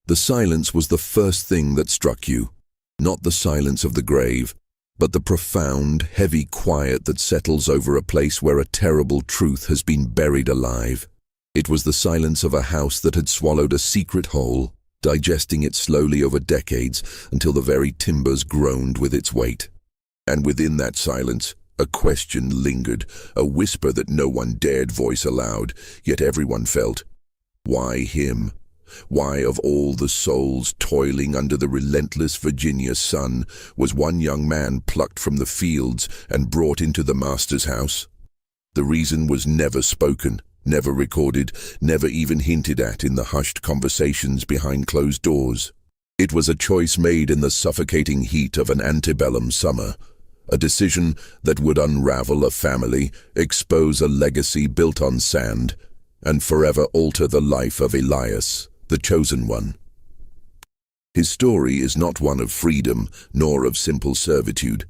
The silence was the first thing that struck you. Not the silence of the grave, but the profound, heavy quiet that settles over a place where a terrible truth has been buried alive. It was the silence of a house that had swallowed a secret whole, digesting it slowly over decades until the very timbers groaned with its weight. And within that silence, a question lingered, a whisper that no one dared voice aloud, yet everyone felt. Why him? Why, of all the souls toiling under the relentless Virginia sun, was one young man plucked from the fields and brought into the master's house? The reason was never spoken, never recorded, never even hinted at in the hushed conversations behind closed doors. It was a choice made in the suffocating heat of an antebellum summer, a decision that would unravel a family, expose a legacy built on sand, and forever alter the life of Elias, the chosen one. His story is not one of freedom nor of simple servitude,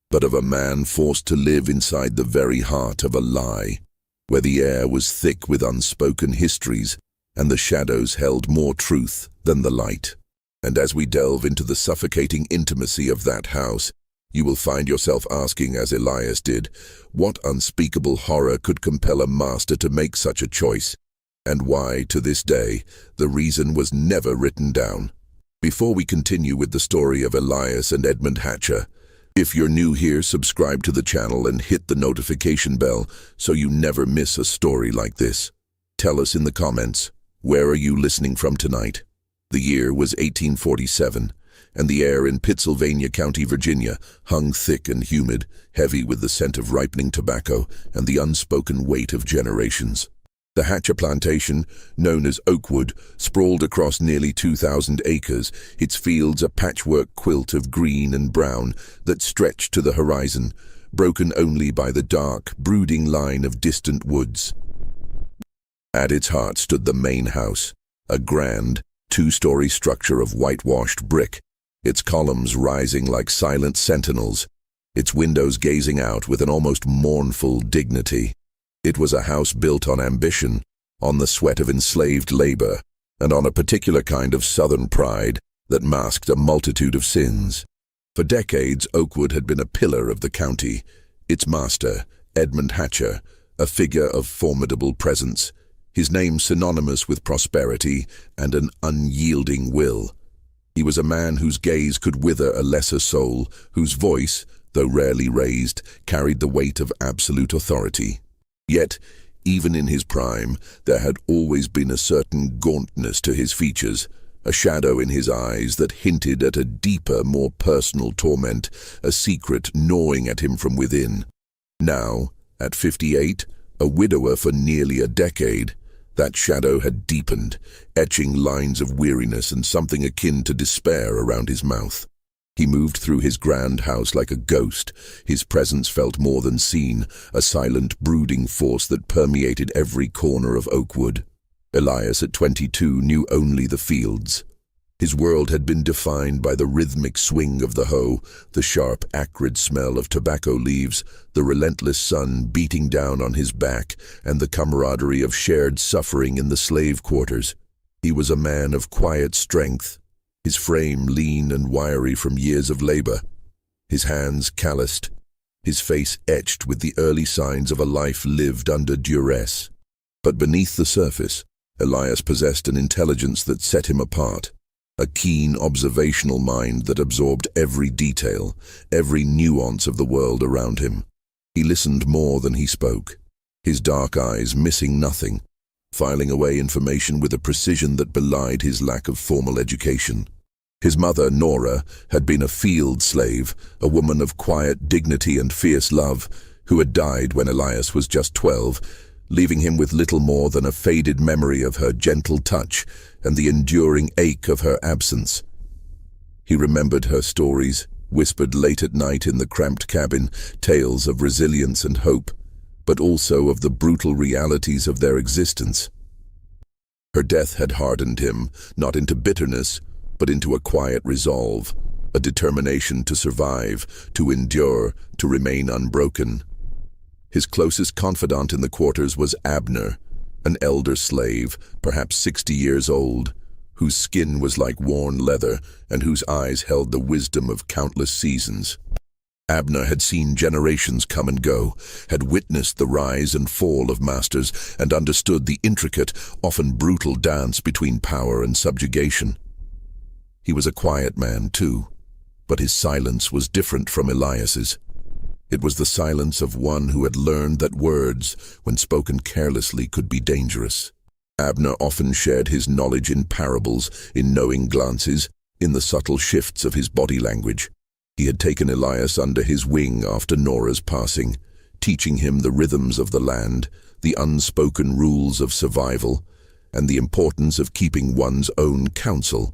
but of a man forced to live inside the very heart of a lie, where the air was thick with unspoken histories and the shadows held more truth than the light. And as we delve into the suffocating intimacy of that house, you will find yourself asking, as Elias did, what unspeakable horror could compel a master to make such a choice, and why, to this day, the reason was never written down. Before we continue with the story of Elias and Edmund Hatcher, if you're new here, subscribe to the channel and hit the notification bell so you never miss a story like this. Tell us in the comments, where are you listening from tonight? The year was 1847, and the air in Pittsylvania County, Virginia, hung thick and humid, heavy with the scent of ripening tobacco and the unspoken weight of generations. The Hatcher plantation, known as Oakwood, sprawled across nearly 2,000 acres, its fields a patchwork quilt of green and brown that stretched to the horizon, broken only by the dark, brooding line of distant woods. At its heart stood the main house, a grand, two-story structure of whitewashed brick, its columns rising like silent sentinels, its windows gazing out with an almost mournful dignity. It was a house built on ambition, on the sweat of enslaved labor, and on a particular kind of Southern pride that masked a multitude of sins. For decades, Oakwood had been a pillar of the county, its master, Edmund Hatcher, a figure of formidable presence, his name synonymous with prosperity and an unyielding will. He was a man whose gaze could wither a lesser soul, whose voice, though rarely raised, carried the weight of absolute authority. Yet, even in his prime, there had always been a certain gauntness to his features, a shadow in his eyes that hinted at a deeper, more personal torment, a secret gnawing at him from within. Now, at 58, a widower for nearly a decade, that shadow had deepened, etching lines of weariness and something akin to despair around his mouth. He moved through his grand house like a ghost. His presence felt more than seen, a silent, brooding force that permeated every corner of Oakwood. Elias, at 22, knew only the fields. His world had been defined by the rhythmic swing of the hoe, the sharp, acrid smell of tobacco leaves, the relentless sun beating down on his back, and the camaraderie of shared suffering in the slave quarters. He was a man of quiet strength, his frame lean and wiry from years of labor, his hands calloused, his face etched with the early signs of a life lived under duress. But beneath the surface, Elias possessed an intelligence that set him apart, a keen observational mind that absorbed every detail, every nuance of the world around him. He listened more than he spoke, his dark eyes missing nothing, filing away information with a precision that belied his lack of formal education. His mother, Nora, had been a field slave, a woman of quiet dignity and fierce love, who had died when Elias was just 12, leaving him with little more than a faded memory of her gentle touch and the enduring ache of her absence. He remembered her stories, whispered late at night in the cramped cabin, tales of resilience and hope, but also of the brutal realities of their existence. Her death had hardened him, not into bitterness, but into a quiet resolve, a determination to survive, to endure, to remain unbroken. His closest confidant in the quarters was Abner, an elder slave, perhaps 60 years old, whose skin was like worn leather and whose eyes held the wisdom of countless seasons. Abner had seen generations come and go, had witnessed the rise and fall of masters, and understood the intricate, often brutal dance between power and subjugation. He was a quiet man, too, but his silence was different from Elias's. It was the silence of one who had learned that words, when spoken carelessly, could be dangerous. Abner often shared his knowledge in parables, in knowing glances, in the subtle shifts of his body language. He had taken Elias under his wing after Nora's passing, teaching him the rhythms of the land, the unspoken rules of survival, and the importance of keeping one's own counsel.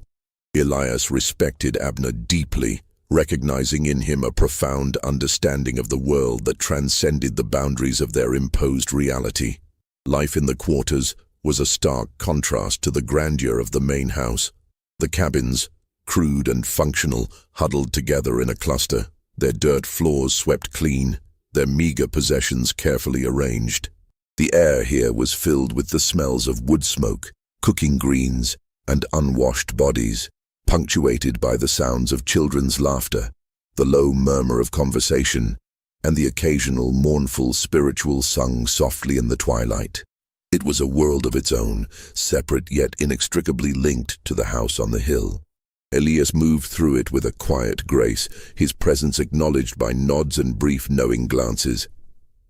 Elias respected Abner deeply, recognizing in him a profound understanding of the world that transcended the boundaries of their imposed reality. Life in the quarters was a stark contrast to the grandeur of the main house. The cabins, crude and functional, huddled together in a cluster, their dirt floors swept clean, their meager possessions carefully arranged. The air here was filled with the smells of wood smoke, cooking greens, and unwashed bodies, punctuated by the sounds of children's laughter, the low murmur of conversation, and the occasional mournful spiritual sung softly in the twilight. It was a world of its own, separate yet inextricably linked to the house on the hill. Elias moved through it with a quiet grace, his presence acknowledged by nods and brief knowing glances.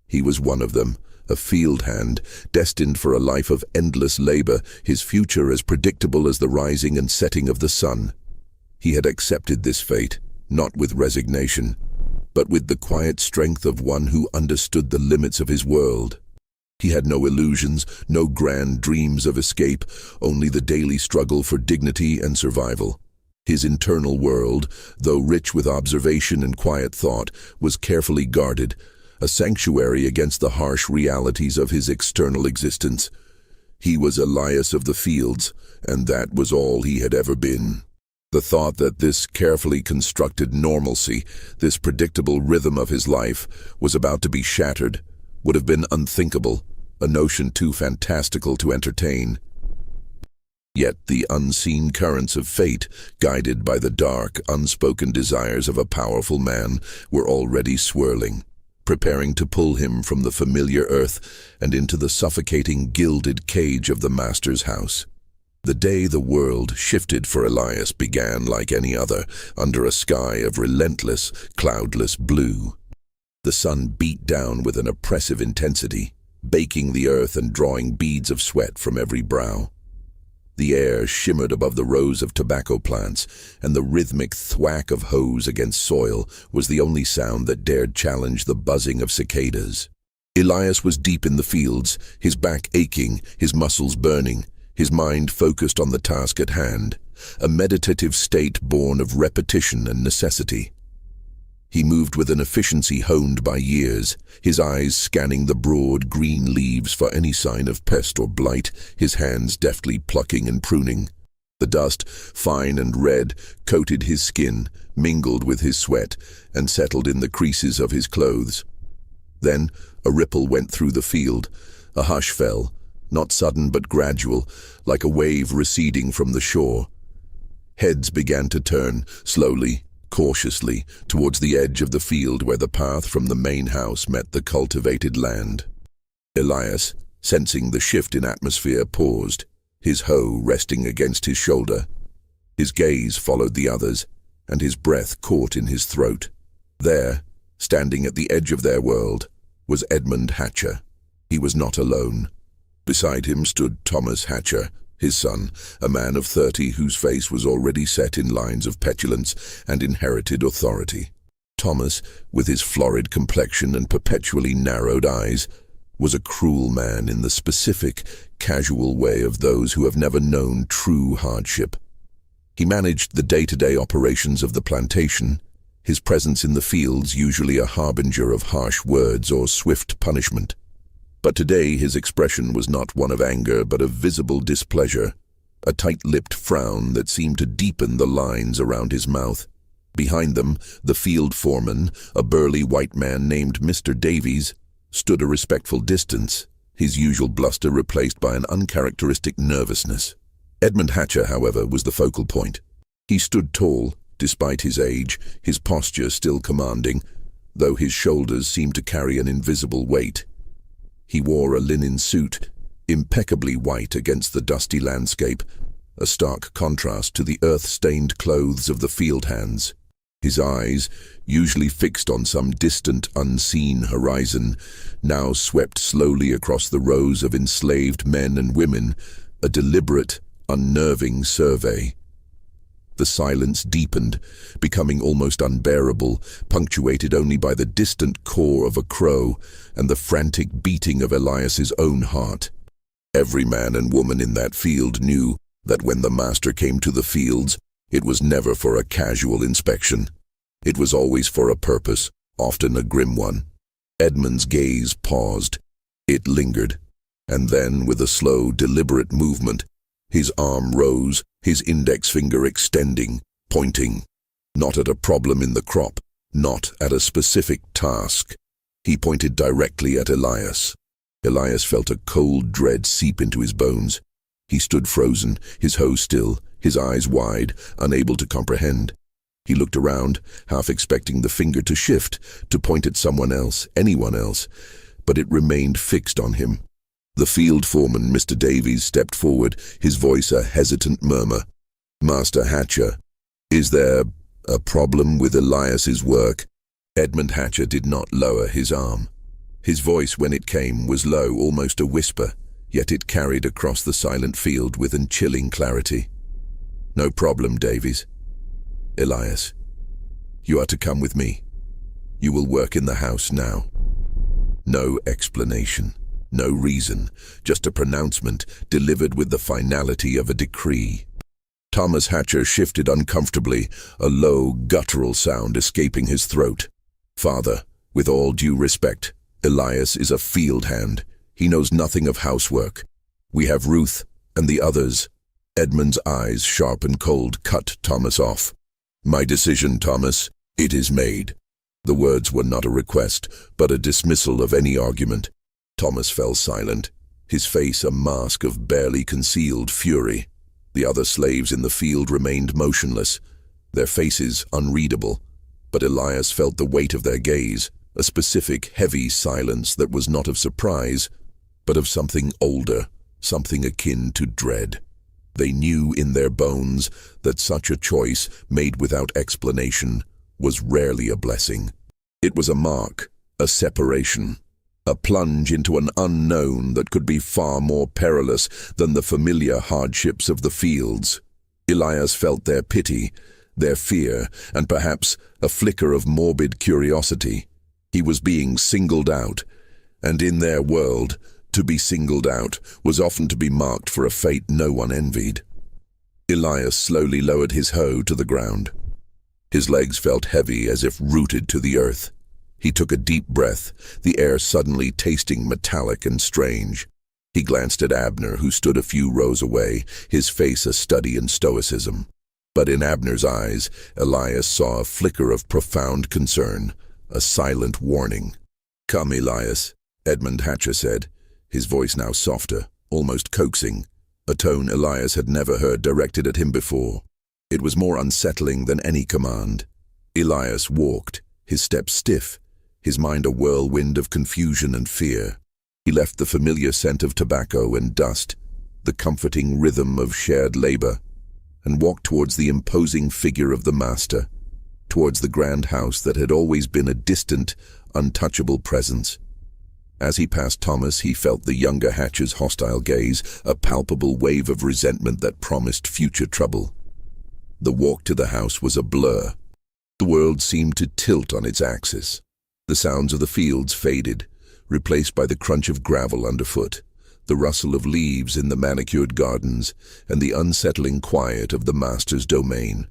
He was one of them, a field hand, destined for a life of endless labor, his future as predictable as the rising and setting of the sun. He had accepted this fate, not with resignation, but with the quiet strength of one who understood the limits of his world. He had no illusions, no grand dreams of escape, only the daily struggle for dignity and survival. His internal world, though rich with observation and quiet thought, was carefully guarded, a sanctuary against the harsh realities of his external existence. He was Elias of the fields, and that was all he had ever been. The thought that this carefully constructed normalcy, this predictable rhythm of his life, was about to be shattered, would have been unthinkable, a notion too fantastical to entertain. Yet the unseen currents of fate, guided by the dark, unspoken desires of a powerful man, were already swirling, preparing to pull him from the familiar earth and into the suffocating gilded cage of the master's house. The day the world shifted for Elias began like any other, under a sky of relentless, cloudless blue. The sun beat down with an oppressive intensity, baking the earth and drawing beads of sweat from every brow. The air shimmered above the rows of tobacco plants, and the rhythmic thwack of hose against soil was the only sound that dared challenge the buzzing of cicadas. Elias was deep in the fields, his back aching, his muscles burning, his mind focused on the task at hand, a meditative state born of repetition and necessity. He moved with an efficiency honed by years, his eyes scanning the broad green leaves for any sign of pest or blight, his hands deftly plucking and pruning. The dust, fine and red, coated his skin, mingled with his sweat, and settled in the creases of his clothes. Then a ripple went through the field. A hush fell, not sudden but gradual, like a wave receding from the shore. Heads began to turn, slowly, cautiously, towards the edge of the field where the path from the main house met the cultivated land. Elias, sensing the shift in atmosphere, paused, his hoe resting against his shoulder. His gaze followed the others, and his breath caught in his throat. There, standing at the edge of their world, was Edmund Hatcher. He was not alone. Beside him stood Thomas Hatcher, his son, a man of 30 whose face was already set in lines of petulance and inherited authority. Thomas, with his florid complexion and perpetually narrowed eyes, was a cruel man in the specific, casual way of those who have never known true hardship. He managed the day-to-day operations of the plantation, his presence in the fields usually a harbinger of harsh words or swift punishment. But today his expression was not one of anger but of visible displeasure, a tight-lipped frown that seemed to deepen the lines around his mouth. Behind them, the field foreman, a burly white man named Mr. Davies, stood a respectful distance, his usual bluster replaced by an uncharacteristic nervousness. Edmund Hatcher, however, was the focal point. He stood tall, despite his age, his posture still commanding, though his shoulders seemed to carry an invisible weight. He wore a linen suit, impeccably white against the dusty landscape, a stark contrast to the earth-stained clothes of the field hands. His eyes, usually fixed on some distant, unseen horizon, now swept slowly across the rows of enslaved men and women, a deliberate, unnerving survey. The silence deepened, becoming almost unbearable, punctuated only by the distant caw of a crow and the frantic beating of Elias's own heart. Every man and woman in that field knew that when the master came to the fields, it was never for a casual inspection. It was always for a purpose, often a grim one. Edmund's gaze paused. It lingered, and then, with a slow, deliberate movement, his arm rose, his index finger extending, pointing, not at a problem in the crop, not at a specific task. He pointed directly at Elias. Elias felt a cold dread seep into his bones. He stood frozen, his hoe still, his eyes wide, unable to comprehend. He looked around, half expecting the finger to shift, to point at someone else, anyone else, but it remained fixed on him. The field foreman, Mr. Davies, stepped forward, his voice a hesitant murmur. "Master Hatcher, is there a problem with Elias's work?" Edmund Hatcher did not lower his arm. His voice, when it came, was low, almost a whisper, yet it carried across the silent field with an chilling clarity. "No problem, Davies. Elias, you are to come with me. You will work in the house now." No explanation, no reason, just a pronouncement delivered with the finality of a decree. Thomas Hatcher shifted uncomfortably, a low, guttural sound escaping his throat. "Father, with all due respect, Elias is a field hand. He knows nothing of housework. We have Ruth and the others." Edmund's eyes, sharp and cold, cut Thomas off. "My decision, Thomas. It is made." The words were not a request, but a dismissal of any argument. Thomas fell silent, his face a mask of barely concealed fury. The other slaves in the field remained motionless, their faces unreadable, but Elias felt the weight of their gaze, a specific, heavy silence that was not of surprise, but of something older, something akin to dread. They knew in their bones that such a choice, made without explanation, was rarely a blessing. It was a mark, a separation, a plunge into an unknown that could be far more perilous than the familiar hardships of the fields. Elias felt their pity, their fear, and perhaps a flicker of morbid curiosity. He was being singled out, and in their world, to be singled out was often to be marked for a fate no one envied. Elias slowly lowered his hoe to the ground. His legs felt heavy, as if rooted to the earth. He took a deep breath, the air suddenly tasting metallic and strange. He glanced at Abner, who stood a few rows away, his face a study in stoicism. But in Abner's eyes, Elias saw a flicker of profound concern, a silent warning. "Come, Elias," Edmund Hatcher said, his voice now softer, almost coaxing, a tone Elias had never heard directed at him before. It was more unsettling than any command. Elias walked, his steps stiff, his mind a whirlwind of confusion and fear. He left the familiar scent of tobacco and dust, the comforting rhythm of shared labor, and walked towards the imposing figure of the master, towards the grand house that had always been a distant, untouchable presence. As he passed Thomas, he felt the younger Hatcher's hostile gaze, a palpable wave of resentment that promised future trouble. The walk to the house was a blur. The world seemed to tilt on its axis. The sounds of the fields faded, replaced by the crunch of gravel underfoot, the rustle of leaves in the manicured gardens, and the unsettling quiet of the master's domain.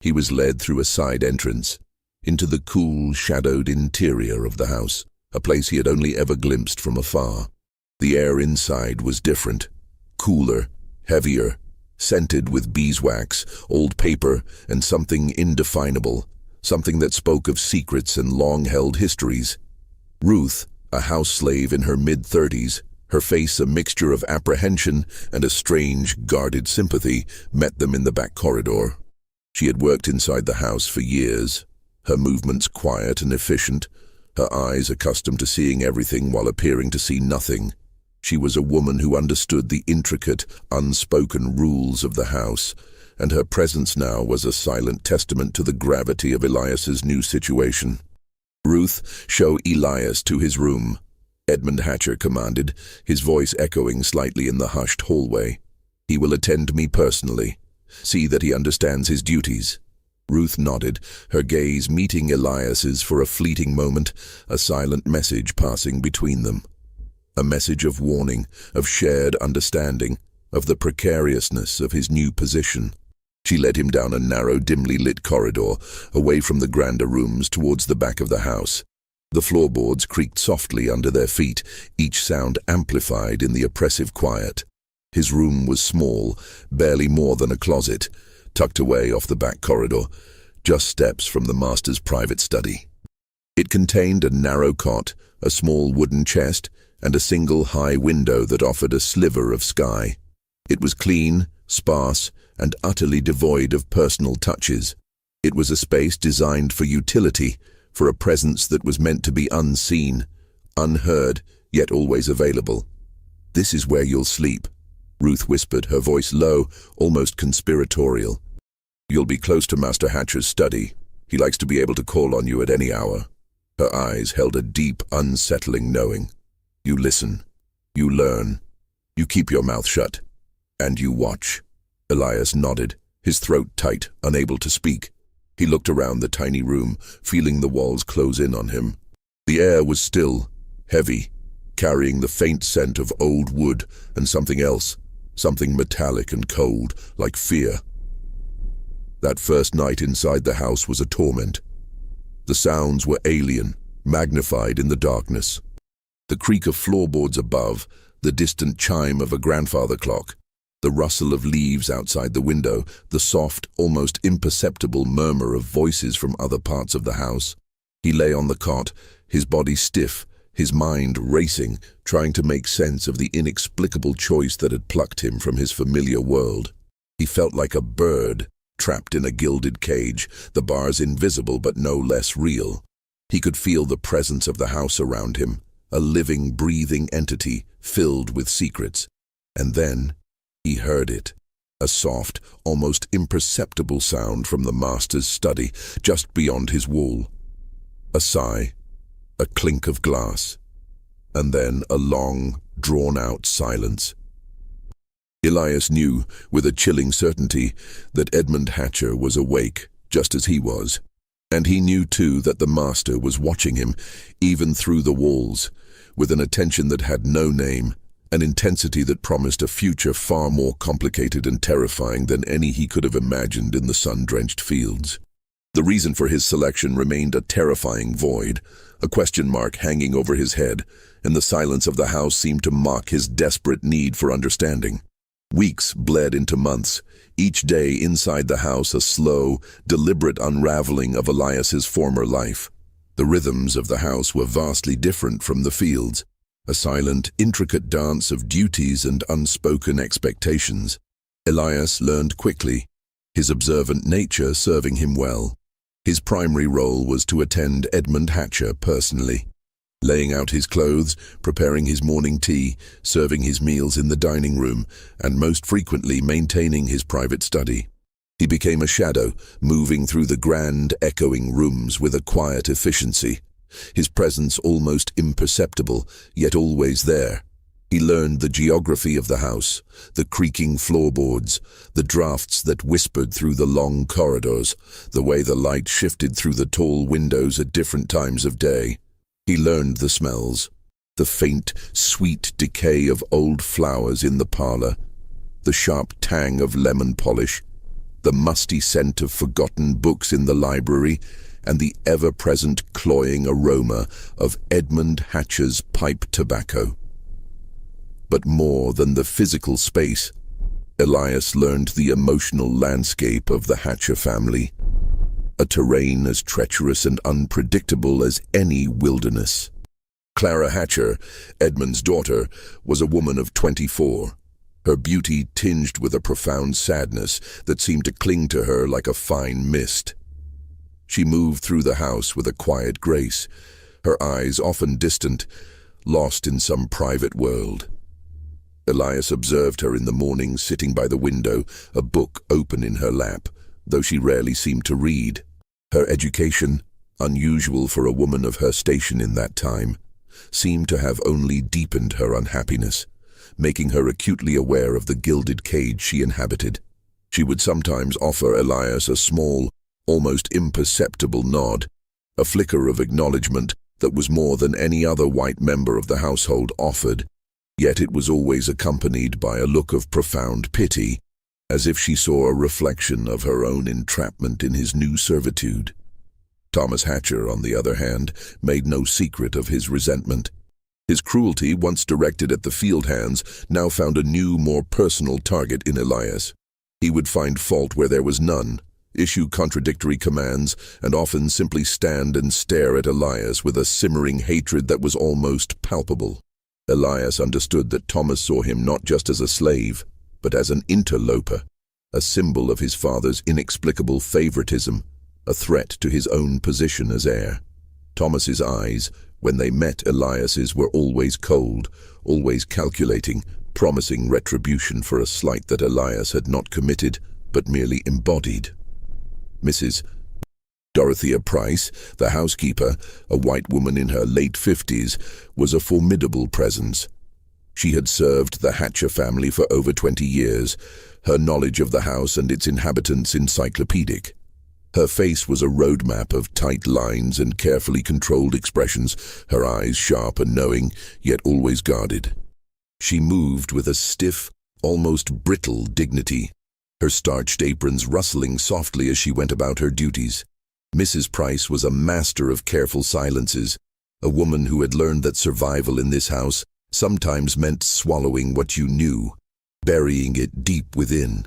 He was led through a side entrance, into the cool, shadowed interior of the house, a place he had only ever glimpsed from afar. The air inside was different, cooler, heavier, scented with beeswax, old paper, and something indefinable, something that spoke of secrets and long-held histories. Ruth, a house slave in her mid-30s, Her face, a mixture of apprehension and a strange, guarded sympathy, met them in the back corridor. She had worked inside the house for years, her movements quiet and efficient, her eyes accustomed to seeing everything while appearing to see nothing. She was a woman who understood the intricate, unspoken rules of the house, and her presence now was a silent testament to the gravity of Elias's new situation. "Ruth, show Elias to his room," Edmund Hatcher commanded, his voice echoing slightly in the hushed hallway. "He will attend to me personally. See that he understands his duties." Ruth nodded, her gaze meeting Elias's for a fleeting moment, a silent message passing between them. A message of warning, of shared understanding, of the precariousness of his new position. She led him down a narrow, dimly lit corridor, away from the grander rooms towards the back of the house. The floorboards creaked softly under their feet, each sound amplified in the oppressive quiet. His room was small, barely more than a closet, tucked away off the back corridor, just steps from the master's private study. It contained a narrow cot, a small wooden chest, and a single high window that offered a sliver of sky. It was clean, sparse, and utterly devoid of personal touches. It was a space designed for utility, for a presence that was meant to be unseen, unheard, yet always available. "This is where you'll sleep," Ruth whispered, her voice low, almost conspiratorial. "You'll be close to Master Hatcher's study. He likes to be able to call on you at any hour." Her eyes held a deep, unsettling knowing. "You listen. You learn. You keep your mouth shut. And you watch." Elias nodded, his throat tight, unable to speak. He looked around the tiny room, feeling the walls close in on him. The air was still, heavy, carrying the faint scent of old wood and something else, something metallic and cold, like fear. That first night inside the house was a torment. The sounds were alien, magnified in the darkness. The creak of floorboards above, the distant chime of a grandfather clock, the rustle of leaves outside the window, the soft, almost imperceptible murmur of voices from other parts of the house. He lay on the cot, his body stiff, his mind racing, trying to make sense of the inexplicable choice that had plucked him from his familiar world. He felt like a bird, trapped in a gilded cage, the bars invisible but no less real. He could feel the presence of the house around him, a living, breathing entity filled with secrets. And then he heard it, a soft, almost imperceptible sound from the master's study, just beyond his wall. A sigh, a clink of glass, and then a long, drawn-out silence. Elias knew, with a chilling certainty, that Edmund Hatcher was awake, just as he was. And he knew, too, that the master was watching him, even through the walls, with an attention that had no name, an intensity that promised a future far more complicated and terrifying than any he could have imagined in the sun-drenched fields. The reason for his selection remained a terrifying void, a question mark hanging over his head, and the silence of the house seemed to mock his desperate need for understanding. Weeks bled into months, each day inside the house a slow, deliberate unraveling of Elias's former life. The rhythms of the house were vastly different from the fields, a silent, intricate dance of duties and unspoken expectations. Elias learned quickly, his observant nature serving him well. His primary role was to attend Edmund Hatcher personally, laying out his clothes, preparing his morning tea, serving his meals in the dining room, and most frequently maintaining his private study. He became a shadow, moving through the grand, echoing rooms with a quiet efficiency, his presence almost imperceptible, yet always there. He learned the geography of the house, the creaking floorboards, the drafts that whispered through the long corridors, the way the light shifted through the tall windows at different times of day. He learned the smells, the faint, sweet decay of old flowers in the parlor, the sharp tang of lemon polish, the musty scent of forgotten books in the library, and the ever-present cloying aroma of Edmund Hatcher's pipe tobacco. But more than the physical space, Elias learned the emotional landscape of the Hatcher family, a terrain as treacherous and unpredictable as any wilderness. Clara Hatcher, Edmund's daughter, was a woman of 24. Her beauty tinged with a profound sadness that seemed to cling to her like a fine mist. She moved through the house with a quiet grace, her eyes often distant, lost in some private world. Elias observed her in the morning sitting by the window, a book open in her lap, though she rarely seemed to read. Her education, unusual for a woman of her station in that time, seemed to have only deepened her unhappiness, making her acutely aware of the gilded cage she inhabited. She would sometimes offer Elias a small, almost imperceptible nod, a flicker of acknowledgement that was more than any other white member of the household offered, yet it was always accompanied by a look of profound pity, as if she saw a reflection of her own entrapment in his new servitude. Thomas Hatcher, on the other hand, made no secret of his resentment. His cruelty, once directed at the field hands, now found a new, more personal target in Elias. He would find fault where there was none, issue contradictory commands, and often simply stand and stare at Elias with a simmering hatred that was almost palpable. Elias understood that Thomas saw him not just as a slave, but as an interloper, a symbol of his father's inexplicable favoritism, a threat to his own position as heir. Thomas's eyes, when they met Elias's, were always cold, always calculating, promising retribution for a slight that Elias had not committed, but merely embodied. Mrs. Dorothea Price, the housekeeper, a white woman in her late 50s, was a formidable presence. She had served the Hatcher family for over 20 years, her knowledge of the house and its inhabitants encyclopedic. Her face was a roadmap of tight lines and carefully controlled expressions, her eyes sharp and knowing, yet always guarded. She moved with a stiff, almost brittle dignity, her starched aprons rustling softly as she went about her duties. Mrs. Price was a master of careful silences, a woman who had learned that survival in this house sometimes meant swallowing what you knew, burying it deep within.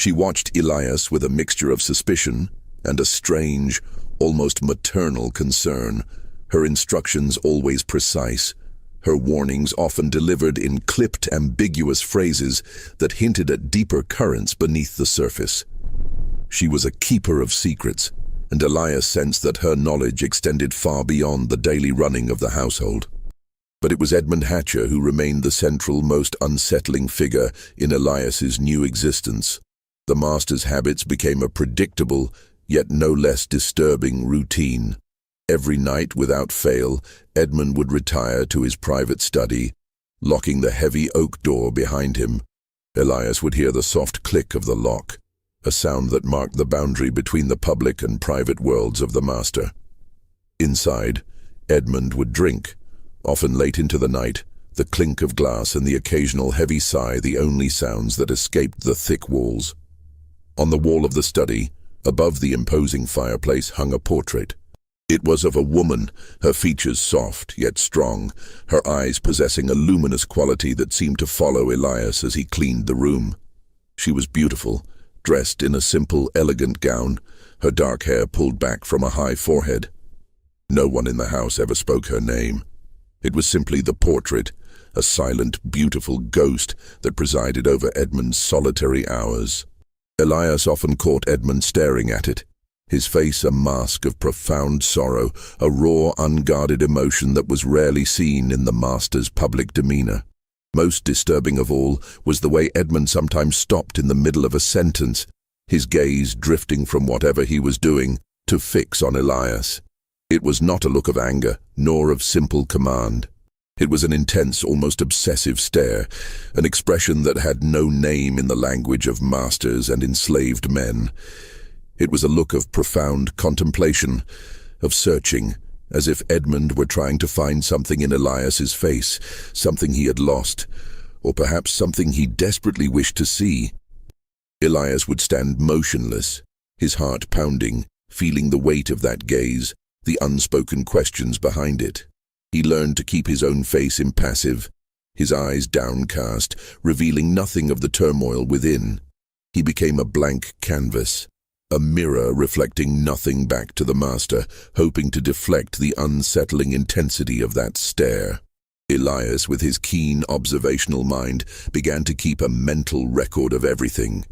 She watched Elias with a mixture of suspicion and a strange, almost maternal concern, her instructions always precise, her warnings often delivered in clipped, ambiguous phrases that hinted at deeper currents beneath the surface. She was a keeper of secrets, and Elias sensed that her knowledge extended far beyond the daily running of the household. But it was Edmund Hatcher who remained the central, most unsettling figure in Elias's new existence. The master's habits became a predictable, yet no less disturbing routine. Every night, without fail, Edmund would retire to his private study, locking the heavy oak door behind him. Elias would hear the soft click of the lock, a sound that marked the boundary between the public and private worlds of the master. Inside, Edmund would drink, often late into the night, the clink of glass and the occasional heavy sigh the only sounds that escaped the thick walls. On the wall of the study, above the imposing fireplace, hung a portrait. It was of a woman, her features soft yet strong, her eyes possessing a luminous quality that seemed to follow Elias as he cleaned the room. She was beautiful, dressed in a simple, elegant gown, her dark hair pulled back from a high forehead. No one in the house ever spoke her name. It was simply the portrait, a silent, beautiful ghost that presided over Edmund's solitary hours. Elias often caught Edmund staring at it, his face a mask of profound sorrow, a raw, unguarded emotion that was rarely seen in the master's public demeanor. Most disturbing of all was the way Edmund sometimes stopped in the middle of a sentence, his gaze drifting from whatever he was doing to fix on Elias. It was not a look of anger, nor of simple command. It was an intense, almost obsessive stare, an expression that had no name in the language of masters and enslaved men. It was a look of profound contemplation, of searching, as if Edmund were trying to find something in Elias's face, something he had lost, or perhaps something he desperately wished to see. Elias would stand motionless, his heart pounding, feeling the weight of that gaze, the unspoken questions behind it. He learned to keep his own face impassive, his eyes downcast, revealing nothing of the turmoil within. He became a blank canvas, a mirror reflecting nothing back to the master, hoping to deflect the unsettling intensity of that stare. Elias, with his keen observational mind, began to keep a mental record of everything.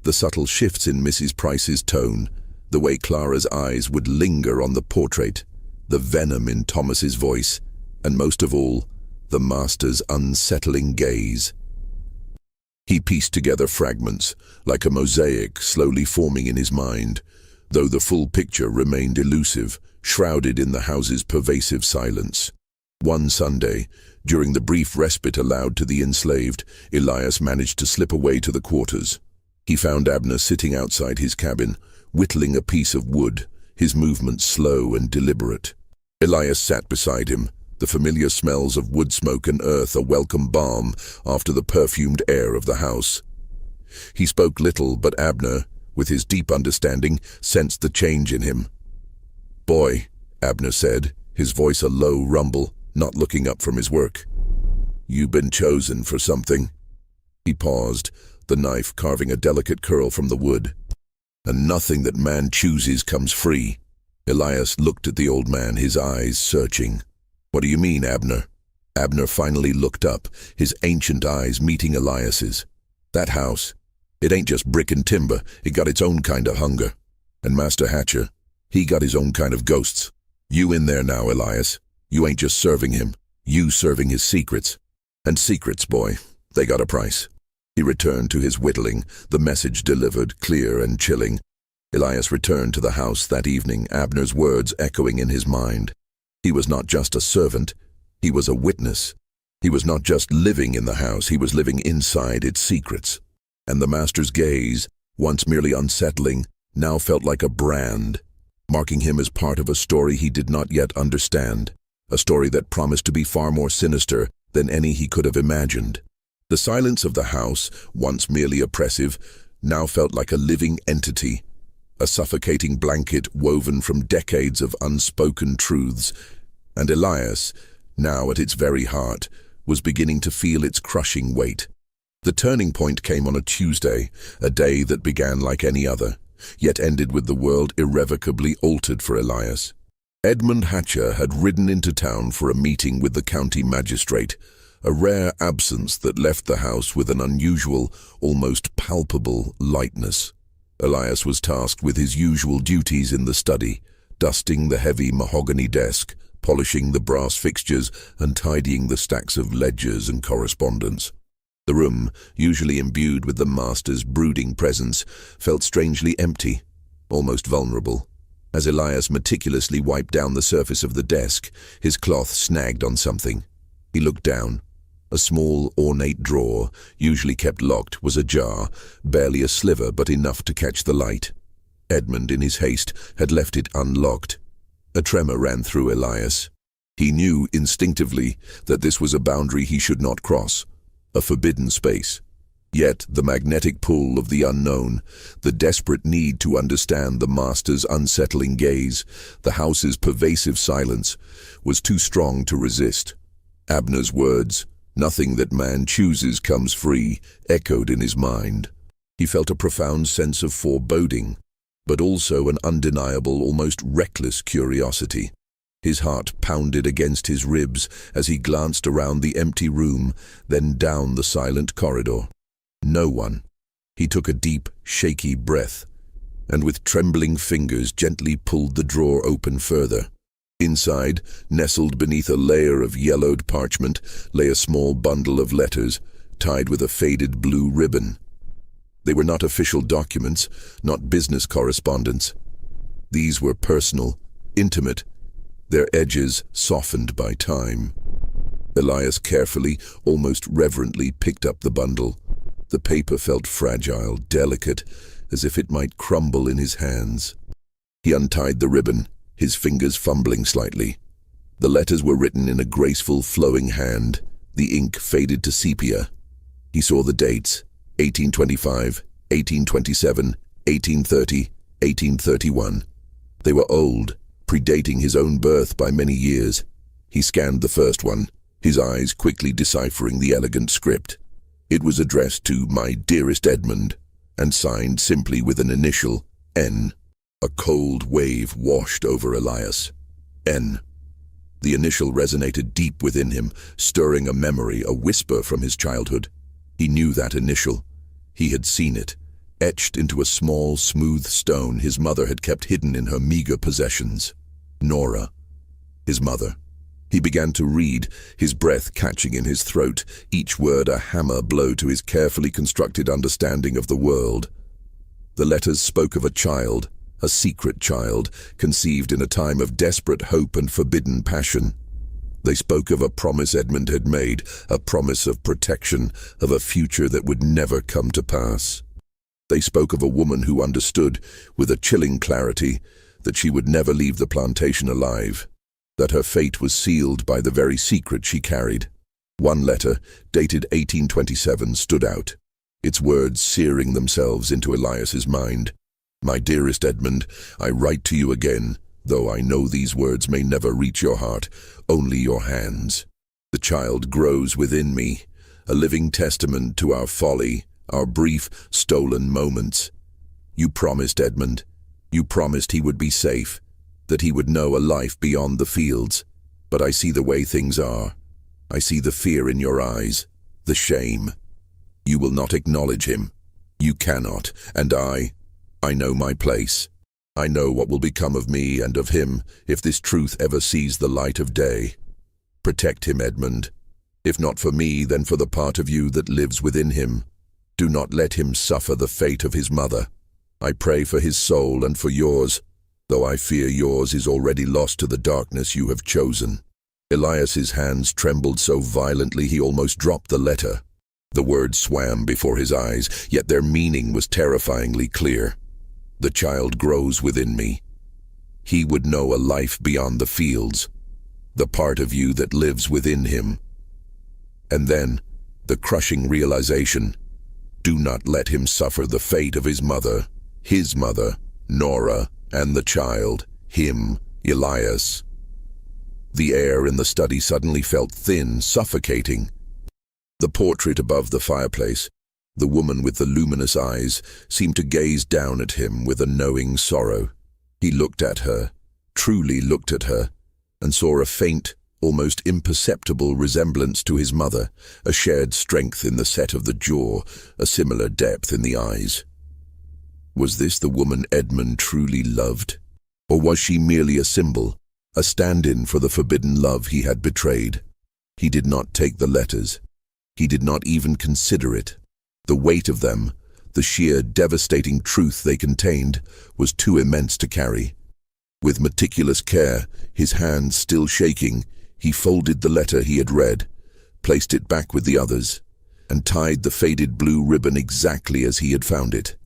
The subtle shifts in Mrs. Price's tone, the way Clara's eyes would linger on the portrait, the venom in Thomas's voice, and most of all, the master's unsettling gaze. He pieced together fragments, like a mosaic slowly forming in his mind, though the full picture remained elusive, shrouded in the house's pervasive silence. One Sunday, during the brief respite allowed to the enslaved, Elias managed to slip away to the quarters. He found Abner sitting outside his cabin, whittling a piece of wood, his movements slow and deliberate. Elias sat beside him, the familiar smells of wood smoke and earth a welcome balm after the perfumed air of the house. He spoke little, but Abner, with his deep understanding, sensed the change in him. "Boy," Abner said, his voice a low rumble, not looking up from his work. "You've been chosen for something." He paused, the knife carving a delicate curl from the wood. "And nothing that man chooses comes free." Elias looked at the old man, his eyes searching. "What do you mean, Abner?" Abner finally looked up, his ancient eyes meeting Elias's. "That house, it ain't just brick and timber, it got its own kind of hunger. And Master Hatcher, he got his own kind of ghosts. You in there now, Elias. You ain't just serving him, you serving his secrets. And secrets, boy, they got a price." He returned to his whittling, the message delivered, clear and chilling. Elias returned to the house that evening, Abner's words echoing in his mind. He was not just a servant, he was a witness. He was not just living in the house, he was living inside its secrets. And the master's gaze, once merely unsettling, now felt like a brand, marking him as part of a story he did not yet understand, a story that promised to be far more sinister than any he could have imagined. The silence of the house, once merely oppressive, now felt like a living entity, a suffocating blanket woven from decades of unspoken truths, and Elias, now at its very heart, was beginning to feel its crushing weight. The turning point came on a Tuesday, a day that began like any other, yet ended with the world irrevocably altered for Elias. Edmund Hatcher had ridden into town for a meeting with the county magistrate, a rare absence that left the house with an unusual, almost palpable lightness. Elias was tasked with his usual duties in the study, dusting the heavy mahogany desk, polishing the brass fixtures, and tidying the stacks of ledgers and correspondence. The room, usually imbued with the master's brooding presence, felt strangely empty, almost vulnerable. As Elias meticulously wiped down the surface of the desk, his cloth snagged on something. He looked down. A small, ornate drawer, usually kept locked, was ajar, barely a sliver but enough to catch the light. Edmund, in his haste, had left it unlocked. A tremor ran through Elias. He knew instinctively that this was a boundary he should not cross, a forbidden space. Yet the magnetic pull of the unknown, the desperate need to understand the master's unsettling gaze, the house's pervasive silence, was too strong to resist. Abner's words, "Nothing that man chooses comes free," echoed in his mind. He felt a profound sense of foreboding, but also an undeniable, almost reckless curiosity. His heart pounded against his ribs as he glanced around the empty room, then down the silent corridor. No one. He took a deep, shaky breath, and with trembling fingers gently pulled the drawer open further. Inside, nestled beneath a layer of yellowed parchment, lay a small bundle of letters, tied with a faded blue ribbon. They were not official documents, not business correspondence. These were personal, intimate, their edges softened by time. Elias carefully, almost reverently, picked up the bundle. The paper felt fragile, delicate, as if it might crumble in his hands. He untied the ribbon, his fingers fumbling slightly. The letters were written in a graceful, flowing hand. The ink faded to sepia. He saw the dates: 1825, 1827, 1830, 1831. They were old, predating his own birth by many years. He scanned the first one, his eyes quickly deciphering the elegant script. It was addressed to "My dearest Edmund," and signed simply with an initial, N. A cold wave washed over Elias. N. The initial resonated deep within him, stirring a memory, a whisper from his childhood. He knew that initial. He had seen it, etched into a small, smooth stone his mother had kept hidden in her meager possessions. Nora, his mother. He began to read, his breath catching in his throat, each word a hammer blow to his carefully constructed understanding of the world. The letters spoke of a child, a secret child, conceived in a time of desperate hope and forbidden passion. They spoke of a promise Edmund had made, a promise of protection, of a future that would never come to pass. They spoke of a woman who understood, with a chilling clarity, that she would never leave the plantation alive, that her fate was sealed by the very secret she carried. One letter, dated 1827, stood out, its words searing themselves into Elias's mind. "My dearest Edmund, I write to you again, though I know these words may never reach your heart, only your hands. The child grows within me, a living testament to our folly, our brief, stolen moments. You promised, Edmund, you promised he would be safe, that he would know a life beyond the fields. But I see the way things are. I see the fear in your eyes, the shame. You will not acknowledge him. You cannot, and I know my place. I know what will become of me and of him if this truth ever sees the light of day. Protect him, Edmund. If not for me, then for the part of you that lives within him. Do not let him suffer the fate of his mother. I pray for his soul and for yours, though I fear yours is already lost to the darkness you have chosen." Elias's hands trembled so violently he almost dropped the letter. The words swam before his eyes, yet their meaning was terrifyingly clear. The child grows within me. He would know a life beyond the fields, the part of you that lives within him. And then, the crushing realization: do not let him suffer the fate of his mother, Nora, and the child, him, Elias. The air in the study suddenly felt thin, suffocating. The portrait above the fireplace, the woman with the luminous eyes, seemed to gaze down at him with a knowing sorrow. He looked at her, truly looked at her, and saw a faint, almost imperceptible resemblance to his mother, a shared strength in the set of the jaw, a similar depth in the eyes. Was this the woman Edmund truly loved? Or was she merely a symbol, a stand-in for the forbidden love he had betrayed? He did not take the letters. He did not even consider it. The weight of them, the sheer devastating truth they contained, was too immense to carry. With meticulous care, his hands still shaking, he folded the letter he had read, placed it back with the others, and tied the faded blue ribbon exactly as he had found it.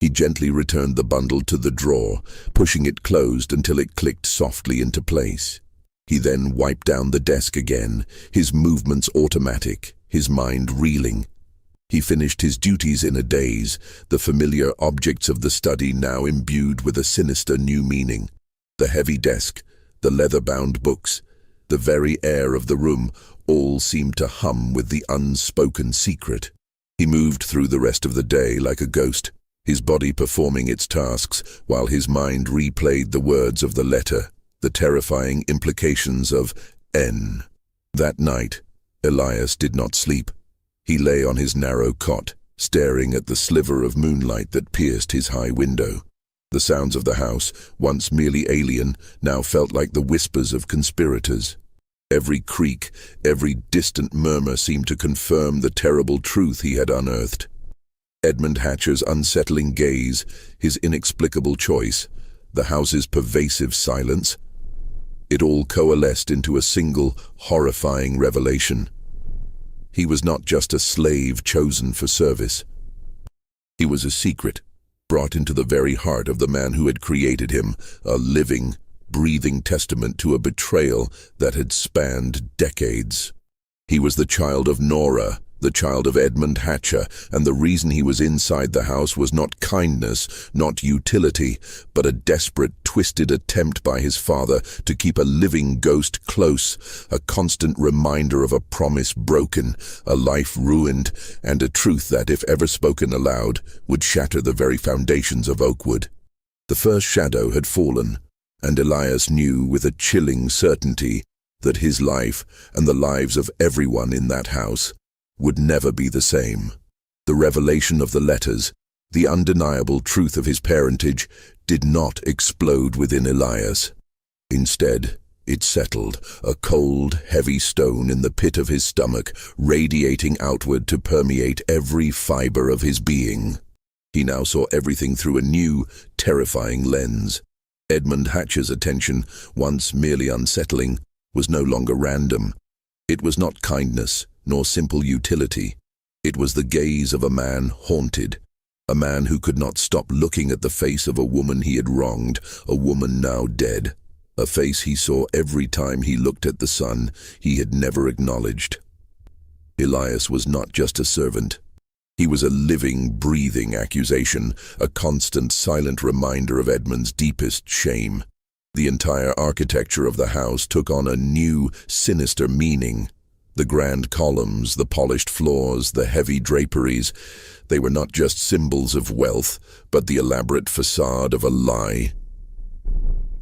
He gently returned the bundle to the drawer, pushing it closed until it clicked softly into place. He then wiped down the desk again, his movements automatic, his mind reeling. He finished his duties in a daze, the familiar objects of the study now imbued with a sinister new meaning. The heavy desk, the leather-bound books, the very air of the room, all seemed to hum with the unspoken secret. He moved through the rest of the day like a ghost, his body performing its tasks while his mind replayed the words of the letter, the terrifying implications of N. That night, Elias did not sleep. He lay on his narrow cot, staring at the sliver of moonlight that pierced his high window. The sounds of the house, once merely alien, now felt like the whispers of conspirators. Every creak, every distant murmur seemed to confirm the terrible truth he had unearthed. Edmund Hatcher's unsettling gaze, his inexplicable choice, the house's pervasive silence. It all coalesced into a single, horrifying revelation. He was not just a slave chosen for service. He was a secret, brought into the very heart of the man who had created him, a living, breathing testament to a betrayal that had spanned decades. He was the child of Nora, the child of Edmund Hatcher, and the reason he was inside the house was not kindness, not utility, but a desperate, twisted attempt by his father to keep a living ghost close, a constant reminder of a promise broken, a life ruined, and a truth that, if ever spoken aloud, would shatter the very foundations of Oakwood. The first shadow had fallen, and Elias knew with a chilling certainty that his life and the lives of everyone in that house would never be the same. The revelation of the letters, the undeniable truth of his parentage, did not explode within Elias. Instead, it settled, a cold, heavy stone in the pit of his stomach, radiating outward to permeate every fiber of his being. He now saw everything through a new, terrifying lens. Edmund Hatcher's attention, once merely unsettling, was no longer random. It was not kindness, nor simple utility. It was the gaze of a man haunted, a man who could not stop looking at the face of a woman he had wronged, a woman now dead, a face he saw every time he looked at the son he had never acknowledged. Elias was not just a servant. He was a living, breathing accusation, a constant, silent reminder of Edmund's deepest shame. The entire architecture of the house took on a new, sinister meaning. The grand columns, the polished floors, the heavy draperies, they were not just symbols of wealth, but the elaborate facade of a lie.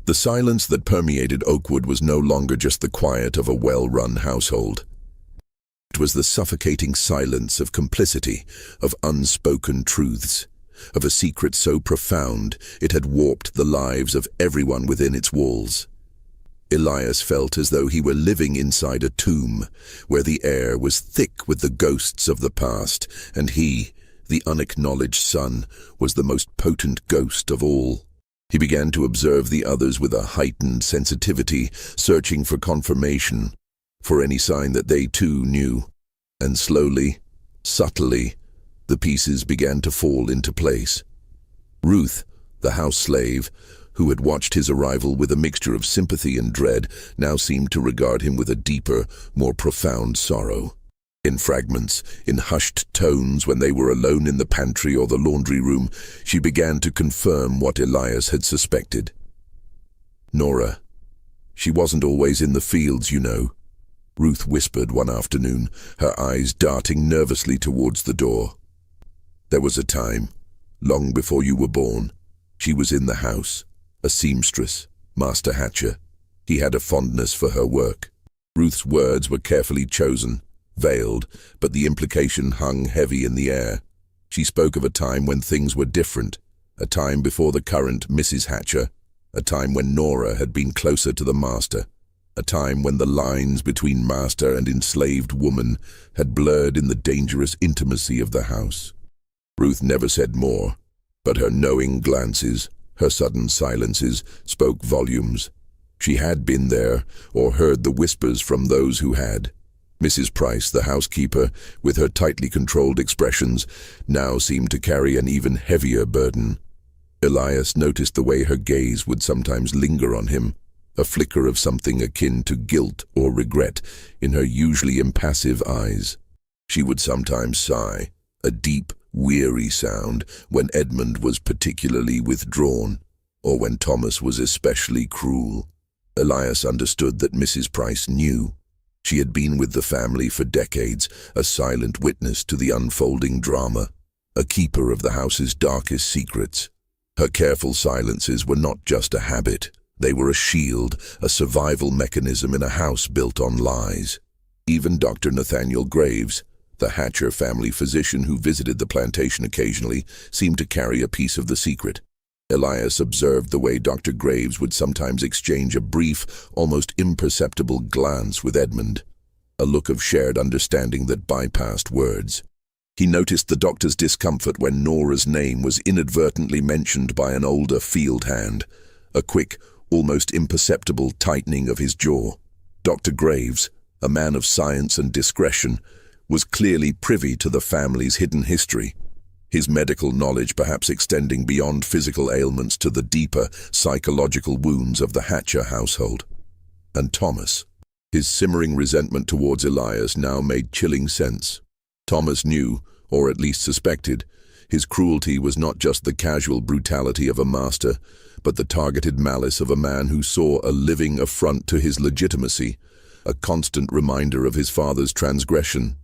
The silence that permeated Oakwood was no longer just the quiet of a well-run household. It was the suffocating silence of complicity, of unspoken truths, of a secret so profound it had warped the lives of everyone within its walls. Elias felt as though he were living inside a tomb, where the air was thick with the ghosts of the past, and he, the unacknowledged son, was the most potent ghost of all. He began to observe the others with a heightened sensitivity, searching for confirmation, for any sign that they too knew. And slowly, subtly, the pieces began to fall into place. Ruth, the house slave, who had watched his arrival with a mixture of sympathy and dread, now seemed to regard him with a deeper, more profound sorrow. In fragments, in hushed tones when they were alone in the pantry or the laundry room, she began to confirm what Elias had suspected. "Nora, she wasn't always in the fields, you know," Ruth whispered one afternoon, her eyes darting nervously towards the door. "There was a time, long before you were born, she was in the house, a seamstress, Master Hatcher. He had a fondness for her work." Ruth's words were carefully chosen, veiled, but the implication hung heavy in the air. She spoke of a time when things were different, a time before the current Mrs. Hatcher, a time when Nora had been closer to the master, a time when the lines between master and enslaved woman had blurred in the dangerous intimacy of the house. Ruth never said more, but her knowing glances, her sudden silences, spoke volumes. She had been there, or heard the whispers from those who had. Mrs. Price, the housekeeper, with her tightly controlled expressions, now seemed to carry an even heavier burden. Elias noticed the way her gaze would sometimes linger on him, a flicker of something akin to guilt or regret in her usually impassive eyes. She would sometimes sigh, a deep, weary sound, when Edmund was particularly withdrawn, or when Thomas was especially cruel. Elias understood that Mrs. Price knew. She had been with the family for decades, a silent witness to the unfolding drama, a keeper of the house's darkest secrets. Her careful silences were not just a habit. They were a shield, a survival mechanism in a house built on lies. Even Dr. Nathaniel Graves, the Hatcher family physician who visited the plantation occasionally, seemed to carry a piece of the secret. Elias observed the way Dr. Graves would sometimes exchange a brief, almost imperceptible glance with Edmund, a look of shared understanding that bypassed words. He noticed the doctor's discomfort when Nora's name was inadvertently mentioned by an older field hand, a quick, almost imperceptible tightening of his jaw. Dr. Graves, a man of science and discretion, was clearly privy to the family's hidden history, his medical knowledge perhaps extending beyond physical ailments to the deeper psychological wounds of the Hatcher household. And Thomas, his simmering resentment towards Elias now made chilling sense. Thomas knew, or at least suspected, his cruelty was not just the casual brutality of a master, but the targeted malice of a man who saw a living affront to his legitimacy, a constant reminder of his father's transgression.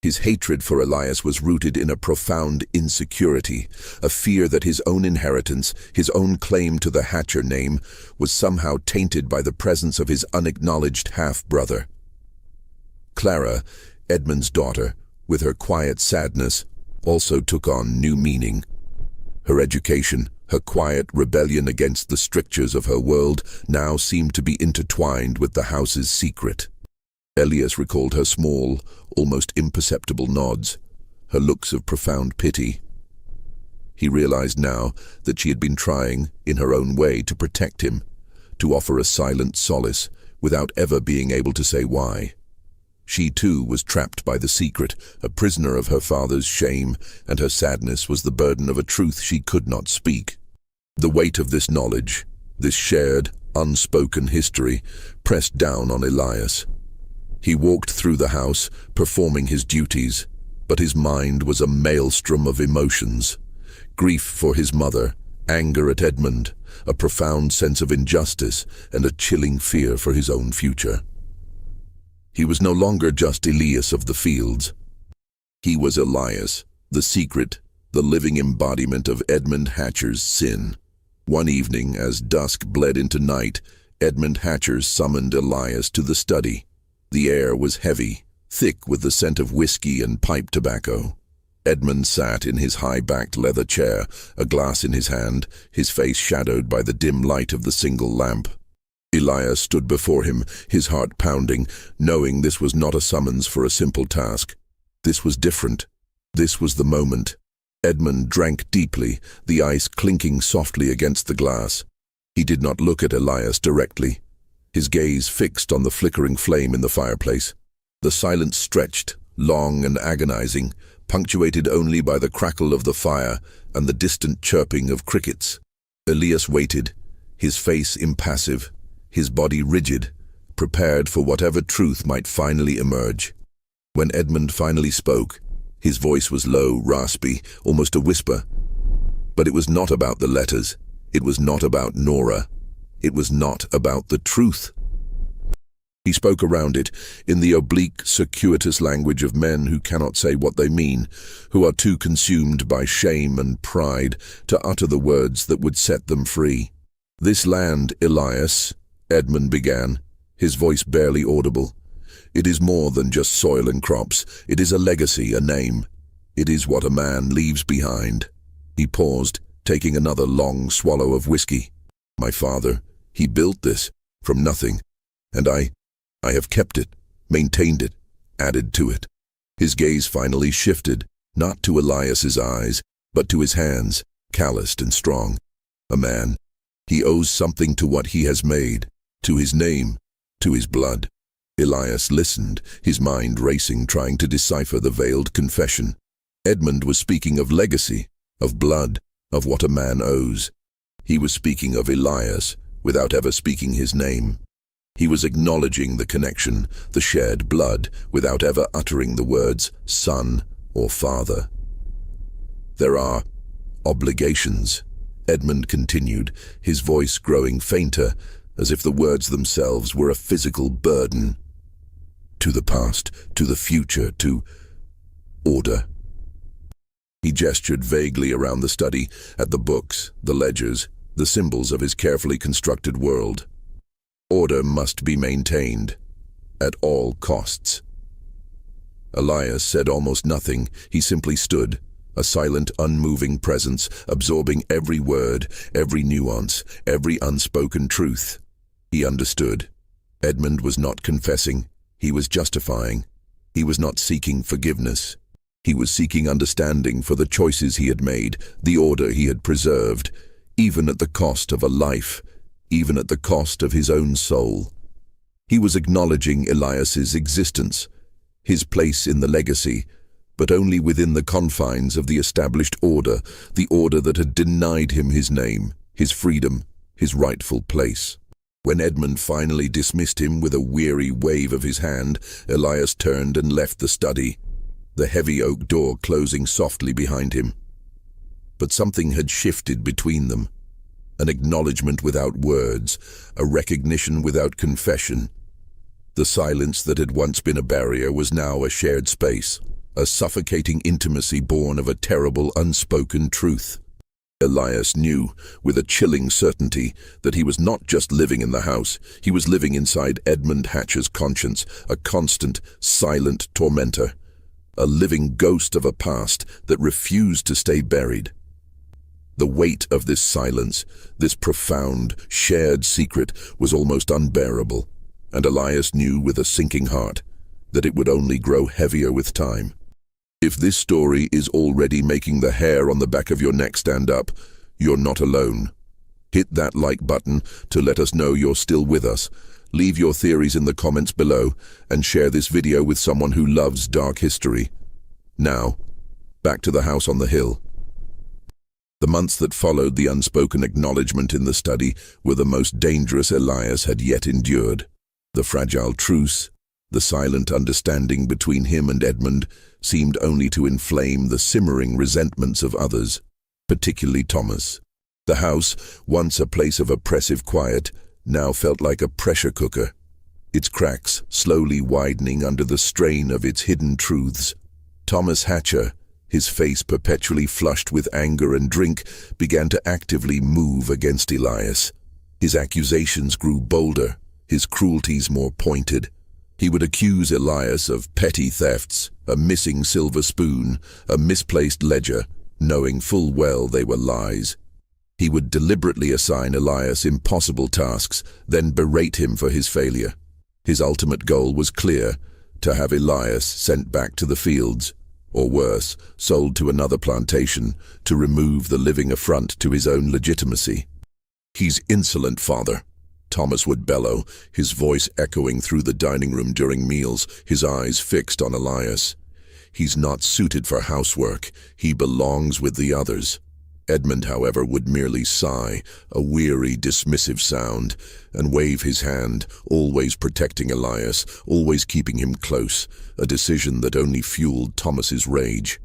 His hatred for Elias was rooted in a profound insecurity, a fear that his own inheritance, his own claim to the Hatcher name, was somehow tainted by the presence of his unacknowledged half-brother. Clara, Edmund's daughter, with her quiet sadness, also took on new meaning. Her education, her quiet rebellion against the strictures of her world, now seemed to be intertwined with the house's secret. Elias recalled her small, almost imperceptible nods, her looks of profound pity. He realized now that she had been trying, in her own way, to protect him, to offer a silent solace, without ever being able to say why. She too was trapped by the secret, a prisoner of her father's shame, and her sadness was the burden of a truth she could not speak. The weight of this knowledge, this shared, unspoken history, pressed down on Elias. He walked through the house, performing his duties, but his mind was a maelstrom of emotions. Grief for his mother, anger at Edmund, a profound sense of injustice, and a chilling fear for his own future. He was no longer just Elias of the fields. He was Elias, the secret, the living embodiment of Edmund Hatcher's sin. One evening, as dusk bled into night, Edmund Hatcher summoned Elias to the study. The air was heavy, thick with the scent of whiskey and pipe tobacco. Edmund sat in his high-backed leather chair, a glass in his hand, his face shadowed by the dim light of the single lamp. Elias stood before him, his heart pounding, knowing this was not a summons for a simple task. This was different. This was the moment. Edmund drank deeply, the ice clinking softly against the glass. He did not look at Elias directly, his gaze fixed on the flickering flame in the fireplace. The silence stretched, long and agonizing, punctuated only by the crackle of the fire and the distant chirping of crickets. Elias waited, his face impassive, his body rigid, prepared for whatever truth might finally emerge. When Edmund finally spoke, his voice was low, raspy, almost a whisper. But it was not about the letters. It was not about Nora. It was not about the truth. He spoke around it, in the oblique, circuitous language of men who cannot say what they mean, who are too consumed by shame and pride to utter the words that would set them free. "This land, Elias," Edmund began, his voice barely audible. "It is more than just soil and crops. It is a legacy, a name. It is what a man leaves behind." He paused, taking another long swallow of whiskey. "My father, he built this, from nothing, and I have kept it, maintained it, added to it." His gaze finally shifted, not to Elias's eyes, but to his hands, calloused and strong. A man. He owes something to what he has made, to his name, to his blood. Elias listened, his mind racing, trying to decipher the veiled confession. Edmund was speaking of legacy, of blood, of what a man owes. He was speaking of Elias, without ever speaking his name. He was acknowledging the connection, the shared blood, without ever uttering the words son or father. "There are obligations," Edmund continued, his voice growing fainter, as if the words themselves were a physical burden. "To the past, to the future, to order." He gestured vaguely around the study, at the books, the ledgers, the symbols of his carefully constructed world. Order must be maintained, at all costs. Elias said almost nothing. He simply stood, a silent, unmoving presence, absorbing every word, every nuance, every unspoken truth. He understood. Edmund was not confessing. He was justifying. He was not seeking forgiveness. He was seeking understanding for the choices he had made, the order he had preserved, even at the cost of a life, even at the cost of his own soul. He was acknowledging Elias's existence, his place in the legacy, but only within the confines of the established order, the order that had denied him his name, his freedom, his rightful place. When Edmund finally dismissed him with a weary wave of his hand, Elias turned and left the study, the heavy oak door closing softly behind him. But something had shifted between them. An acknowledgement without words, a recognition without confession. The silence that had once been a barrier was now a shared space, a suffocating intimacy born of a terrible unspoken truth. Elias knew, with a chilling certainty, that he was not just living in the house, he was living inside Edmund Hatcher's conscience, a constant, silent tormentor, a living ghost of a past that refused to stay buried. The weight of this silence, this profound, shared secret, was almost unbearable, and Elias knew with a sinking heart that it would only grow heavier with time. If this story is already making the hair on the back of your neck stand up, you're not alone. Hit that like button to let us know you're still with us. Leave your theories in the comments below and share this video with someone who loves dark history. Now, back to the house on the hill. The months that followed the unspoken acknowledgement in the study were the most dangerous Elias had yet endured. The fragile truce, the silent understanding between him and Edmund, seemed only to inflame the simmering resentments of others, particularly Thomas. The house, once a place of oppressive quiet, now felt like a pressure cooker, its cracks slowly widening under the strain of its hidden truths. Thomas Hatcher, his face perpetually flushed with anger and drink, began to actively move against Elias. His accusations grew bolder, his cruelties more pointed. He would accuse Elias of petty thefts, a missing silver spoon, a misplaced ledger, knowing full well they were lies. He would deliberately assign Elias impossible tasks, then berate him for his failure. His ultimate goal was clear: to have Elias sent back to the fields, or worse, sold to another plantation, to remove the living affront to his own legitimacy. "He's insolent, father," Thomas would bellow, his voice echoing through the dining room during meals, his eyes fixed on Elias. "He's not suited for housework. He belongs with the others." Edmund, however, would merely sigh, a weary, dismissive sound, and wave his hand, always protecting Elias, always keeping him close, a decision that only fueled Thomas's rage.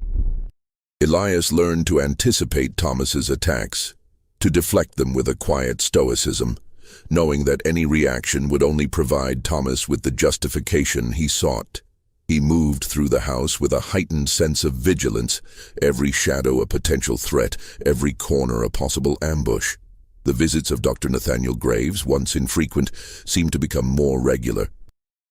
Elias learned to anticipate Thomas's attacks, to deflect them with a quiet stoicism, knowing that any reaction would only provide Thomas with the justification he sought. He moved through the house with a heightened sense of vigilance, every shadow a potential threat, every corner a possible ambush. The visits of Dr. Nathaniel Graves, once infrequent, seemed to become more regular.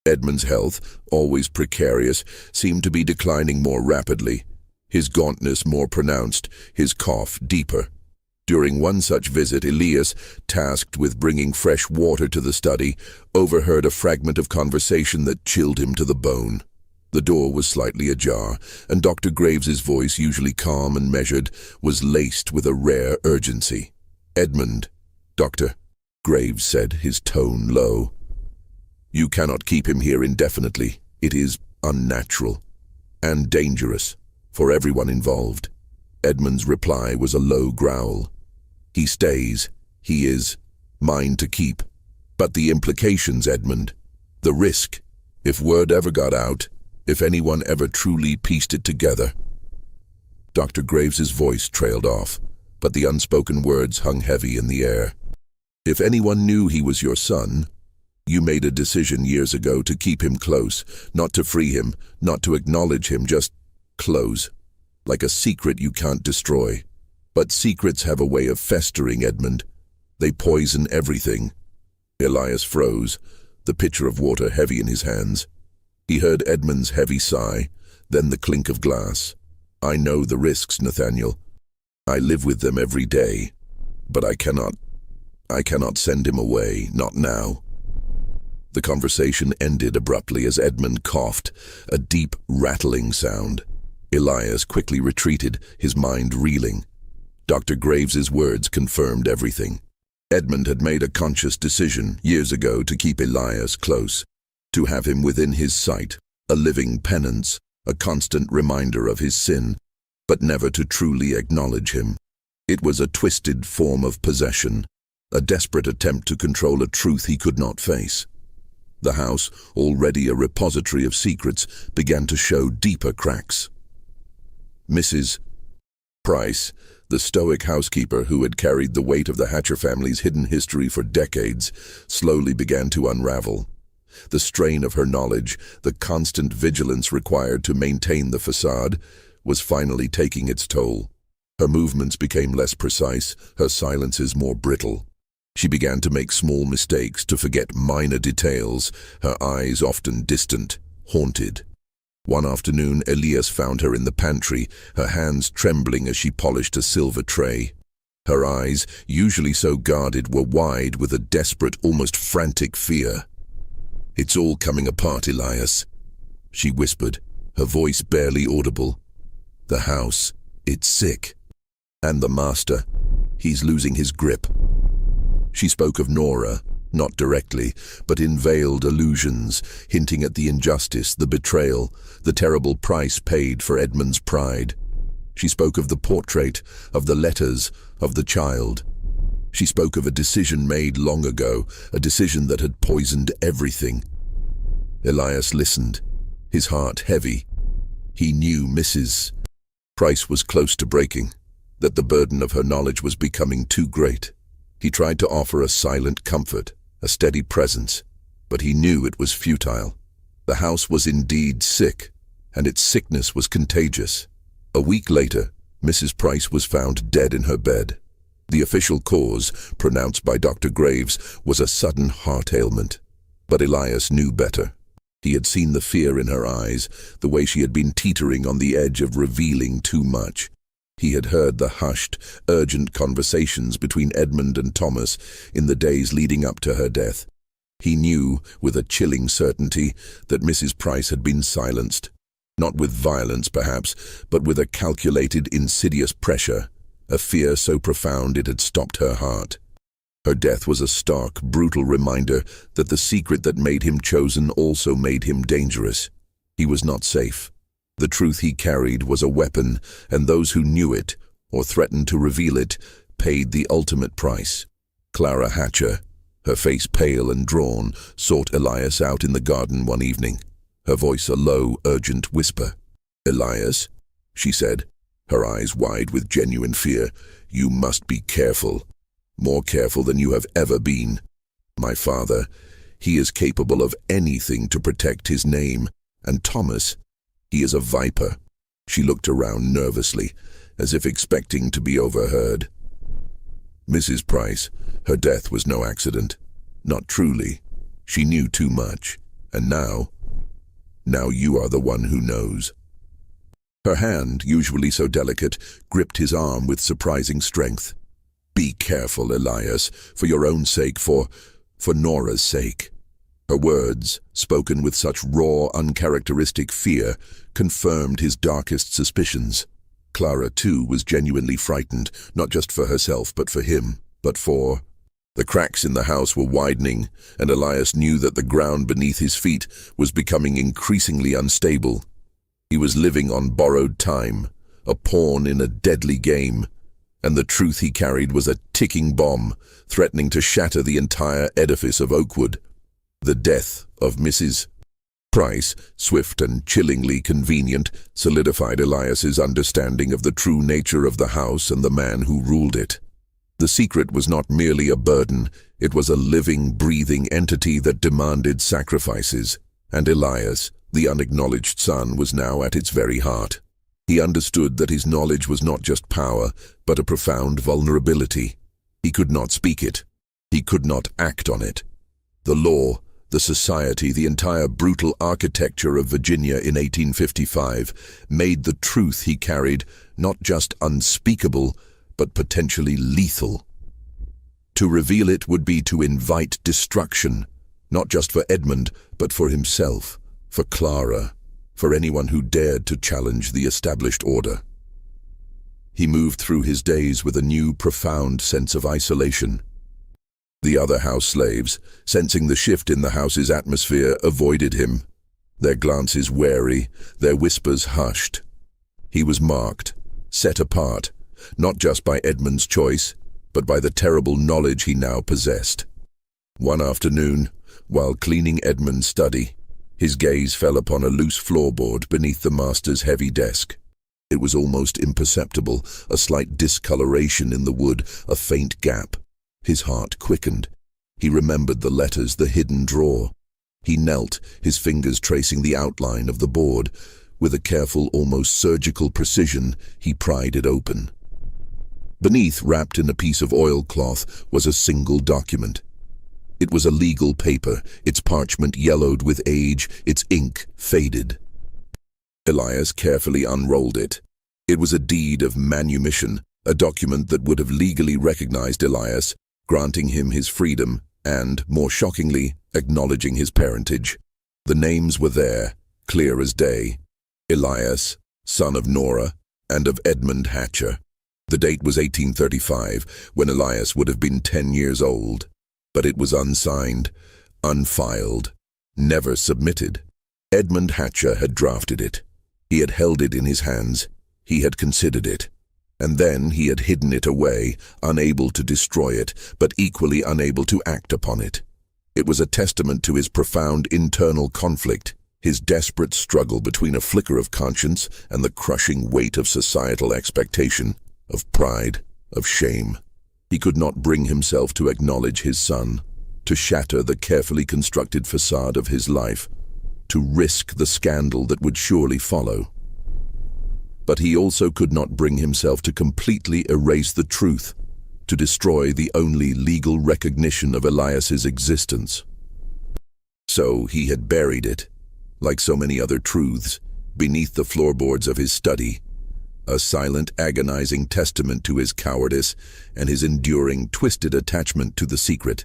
Edmund's health, always precarious, seemed to be declining more rapidly, his gauntness more pronounced, his cough deeper. During one such visit, Elias, tasked with bringing fresh water to the study, overheard a fragment of conversation that chilled him to the bone. The door was slightly ajar, and Dr. Graves's voice, usually calm and measured, was laced with a rare urgency. "Edmund, Doctor," Graves said, his tone low. "You cannot keep him here indefinitely. It is unnatural and dangerous for everyone involved." Edmund's reply was a low growl. "He stays. He is mine to keep. But the implications, Edmund, the risk, if word ever got out, if anyone ever truly pieced it together." Dr. Graves's voice trailed off, but the unspoken words hung heavy in the air. "If anyone knew he was your son, you made a decision years ago to keep him close, not to free him, not to acknowledge him, just close. Like a secret you can't destroy. But secrets have a way of festering, Edmund. They poison everything." Elias froze, the pitcher of water heavy in his hands. He heard Edmund's heavy sigh, then the clink of glass. "I know the risks, Nathaniel. I live with them every day. But I cannot send him away, not now." The conversation ended abruptly as Edmund coughed, a deep, rattling sound. Elias quickly retreated, his mind reeling. Dr. Graves's words confirmed everything. Edmund had made a conscious decision years ago to keep Elias close, to have him within his sight, a living penance, a constant reminder of his sin, but never to truly acknowledge him. It was a twisted form of possession, a desperate attempt to control a truth he could not face. The house, already a repository of secrets, began to show deeper cracks. Mrs. Price, the stoic housekeeper who had carried the weight of the Hatcher family's hidden history for decades, slowly began to unravel. The strain of her knowledge, the constant vigilance required to maintain the facade, was finally taking its toll. Her movements became less precise, her silences more brittle. She began to make small mistakes, to forget minor details, her eyes often distant, haunted. One afternoon, Elias found her in the pantry, her hands trembling as she polished a silver tray. Her eyes, usually so guarded, were wide with a desperate, almost frantic fear. "It's all coming apart, Elias," she whispered, her voice barely audible. "The house, it's sick. And the master, he's losing his grip." She spoke of Nora, not directly, but in veiled allusions, hinting at the injustice, the betrayal, the terrible price paid for Edmund's pride. She spoke of the portrait, of the letters, of the child. She spoke of a decision made long ago, a decision that had poisoned everything. Elias listened, his heart heavy. He knew Mrs. Price was close to breaking, that the burden of her knowledge was becoming too great. He tried to offer a silent comfort, a steady presence, but he knew it was futile. The house was indeed sick, and its sickness was contagious. A week later, Mrs. Price was found dead in her bed. The official cause, pronounced by Dr. Graves, was a sudden heart ailment. But Elias knew better. He had seen the fear in her eyes, the way she had been teetering on the edge of revealing too much. He had heard the hushed, urgent conversations between Edmund and Thomas in the days leading up to her death. He knew, with a chilling certainty, that Mrs. Price had been silenced. Not with violence, perhaps, but with a calculated, insidious pressure, a fear so profound it had stopped her heart. Her death was a stark, brutal reminder that the secret that made him chosen also made him dangerous. He was not safe. The truth he carried was a weapon, and those who knew it, or threatened to reveal it, paid the ultimate price. Clara Hatcher, her face pale and drawn, sought Elias out in the garden one evening, her voice a low, urgent whisper. "Elias," she said, her eyes wide with genuine fear, "you must be careful, more careful than you have ever been. My father, he is capable of anything to protect his name, and Thomas, he is a viper." She looked around nervously, as if expecting to be overheard. Mrs. Price, her death was no accident. Not truly. She knew too much. And now you are the one who knows. Her hand, usually so delicate, gripped his arm with surprising strength. "Be careful, Elias, for your own sake, for Nora's sake." Her words, spoken with such raw, uncharacteristic fear, confirmed his darkest suspicions. Clara, too, was genuinely frightened, not just for herself, but for him, The cracks in the house were widening, and Elias knew that the ground beneath his feet was becoming increasingly unstable. He was living on borrowed time, a pawn in a deadly game, and the truth he carried was a ticking bomb, threatening to shatter the entire edifice of Oakwood. The death of Mrs. Price, swift and chillingly convenient, solidified Elias's understanding of the true nature of the house and the man who ruled it. The secret was not merely a burden, it was a living, breathing entity that demanded sacrifices, and Elias, the unacknowledged son, was now at its very heart. He understood that his knowledge was not just power, but a profound vulnerability. He could not speak it. He could not act on it. The law, the society, the entire brutal architecture of Virginia in 1855 made the truth he carried not just unspeakable, but potentially lethal. To reveal it would be to invite destruction, not just for Edmund, but for himself, for Clara, for anyone who dared to challenge the established order. He moved through his days with a new, profound sense of isolation. The other house slaves, sensing the shift in the house's atmosphere, avoided him, their glances wary, their whispers hushed. He was marked, set apart, not just by Edmund's choice, but by the terrible knowledge he now possessed. One afternoon, while cleaning Edmund's study, his gaze fell upon a loose floorboard beneath the master's heavy desk. It was almost imperceptible, a slight discoloration in the wood, a faint gap. His heart quickened. He remembered the letters, the hidden drawer. He knelt, his fingers tracing the outline of the board. With a careful, almost surgical precision, he pried it open. Beneath, wrapped in a piece of oilcloth, was a single document. It was a legal paper, its parchment yellowed with age, its ink faded. Elias carefully unrolled it. It was a deed of manumission, a document that would have legally recognized Elias, granting him his freedom and, more shockingly, acknowledging his parentage. The names were there, clear as day. Elias, son of Nora, and of Edmund Hatcher. The date was 1835, when Elias would have been 10 years old. But it was unsigned, unfiled, never submitted. Edmund Hatcher had drafted it. He had held it in his hands. He had considered it. And then he had hidden it away, unable to destroy it, but equally unable to act upon it. It was a testament to his profound internal conflict, his desperate struggle between a flicker of conscience and the crushing weight of societal expectation, of pride, of shame. He could not bring himself to acknowledge his son, to shatter the carefully constructed facade of his life, to risk the scandal that would surely follow. But he also could not bring himself to completely erase the truth, to destroy the only legal recognition of Elias's existence. So he had buried it, like so many other truths, beneath the floorboards of his study, a silent, agonizing testament to his cowardice and his enduring, twisted attachment to the secret.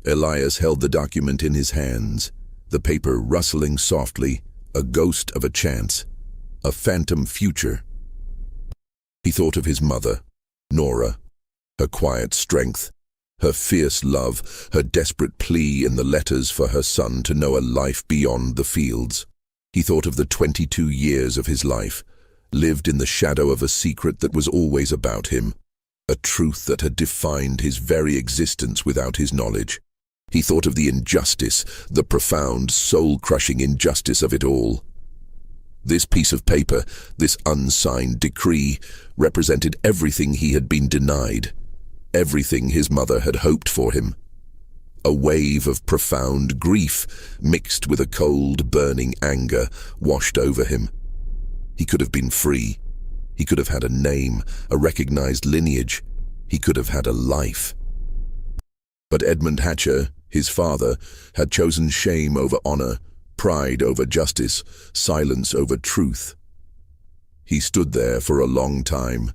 Elias held the document in his hands, the paper rustling softly, a ghost of a chance, a phantom future. He thought of his mother, Nora, her quiet strength, her fierce love, her desperate plea in the letters for her son to know a life beyond the fields. He thought of the 22 years of his life, lived in the shadow of a secret that was always about him, a truth that had defined his very existence without his knowledge. He thought of the injustice, the profound, soul-crushing injustice of it all. This piece of paper, this unsigned decree, represented everything he had been denied, everything his mother had hoped for him. A wave of profound grief, mixed with a cold, burning anger, washed over him. He could have been free. He could have had a name, a recognized lineage. He could have had a life. But Edmund Hatcher, his father, had chosen shame over honor, pride over justice, silence over truth. He stood there for a long time,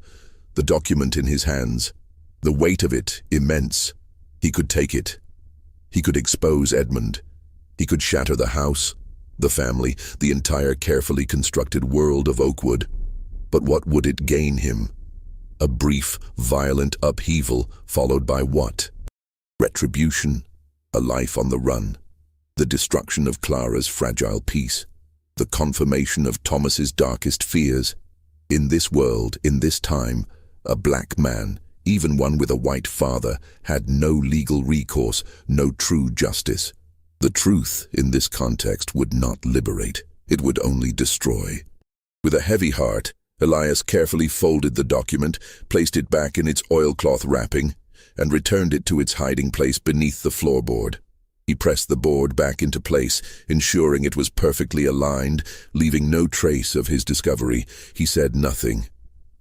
the document in his hands, the weight of it immense. He could take it. He could expose Edmund. He could shatter the house, the family, the entire carefully constructed world of Oakwood. But what would it gain him? A brief, violent upheaval, followed by what? Retribution, a life on the run, the destruction of Clara's fragile peace, the confirmation of Thomas's darkest fears. In this world, in this time, a black man, even one with a white father, had no legal recourse, no true justice. The truth, in this context, would not liberate. It would only destroy. With a heavy heart, Elias carefully folded the document, placed it back in its oilcloth wrapping, and returned it to its hiding place beneath the floorboard. He pressed the board back into place, ensuring it was perfectly aligned, leaving no trace of his discovery. He said nothing.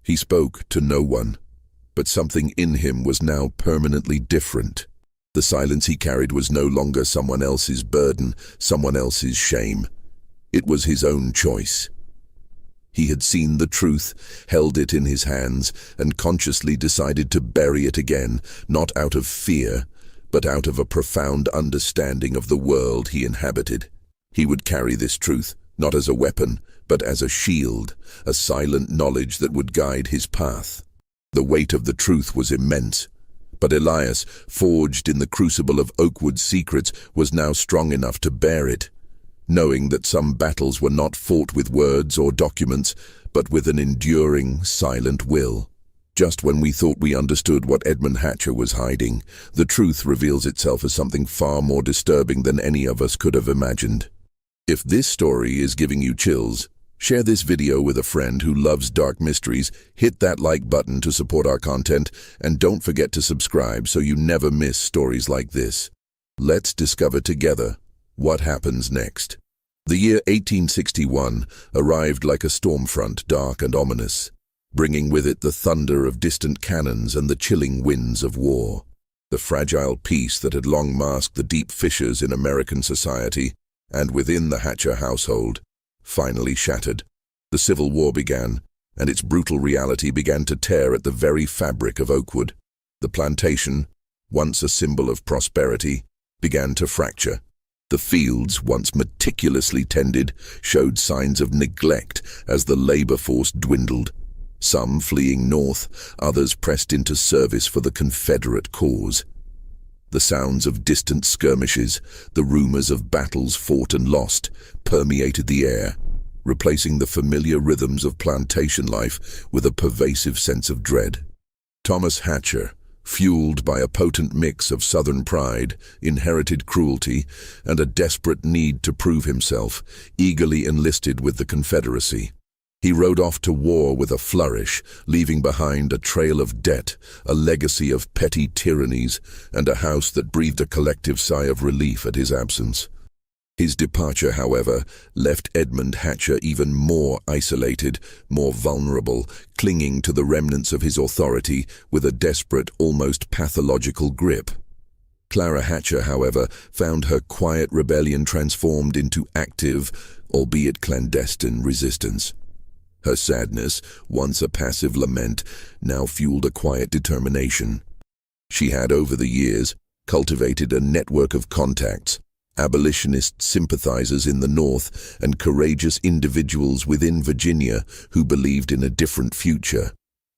He spoke to no one. But something in him was now permanently different. The silence he carried was no longer someone else's burden, someone else's shame. It was his own choice. He had seen the truth, held it in his hands, and consciously decided to bury it again, not out of fear, but out of a profound understanding of the world he inhabited. He would carry this truth, not as a weapon, but as a shield, a silent knowledge that would guide his path. The weight of the truth was immense. But Elias, forged in the crucible of Oakwood's secrets, was now strong enough to bear it, knowing that some battles were not fought with words or documents, but with an enduring, silent will. Just when we thought we understood what Edmund Hatcher was hiding, the truth reveals itself as something far more disturbing than any of us could have imagined. If this story is giving you chills, share this video with a friend who loves dark mysteries, hit that like button to support our content, and don't forget to subscribe so you never miss stories like this. Let's discover together What happens next? The year 1861 arrived like a storm front, dark and ominous, bringing with it the thunder of distant cannons and the chilling winds of war. The fragile peace that had long masked the deep fissures in American society and within the Hatcher household finally shattered. The Civil War began, and its brutal reality began to tear at the very fabric of Oakwood. The plantation, once a symbol of prosperity, began to fracture. The fields, once meticulously tended, showed signs of neglect as the labor force dwindled. Some fleeing north, others pressed into service for the Confederate cause. The sounds of distant skirmishes, the rumors of battles fought and lost, permeated the air, replacing the familiar rhythms of plantation life with a pervasive sense of dread. Thomas Hatcher, fueled by a potent mix of Southern pride, inherited cruelty, and a desperate need to prove himself, eagerly enlisted with the Confederacy. He rode off to war with a flourish, leaving behind a trail of debt, a legacy of petty tyrannies, and a house that breathed a collective sigh of relief at his absence. His departure, however, left Edmund Hatcher even more isolated, more vulnerable, clinging to the remnants of his authority with a desperate, almost pathological grip. Clara Hatcher, however, found her quiet rebellion transformed into active, albeit clandestine, resistance. Her sadness, once a passive lament, now fueled a quiet determination. She had, over the years, cultivated a network of contacts, abolitionist sympathizers in the North and courageous individuals within Virginia who believed in a different future.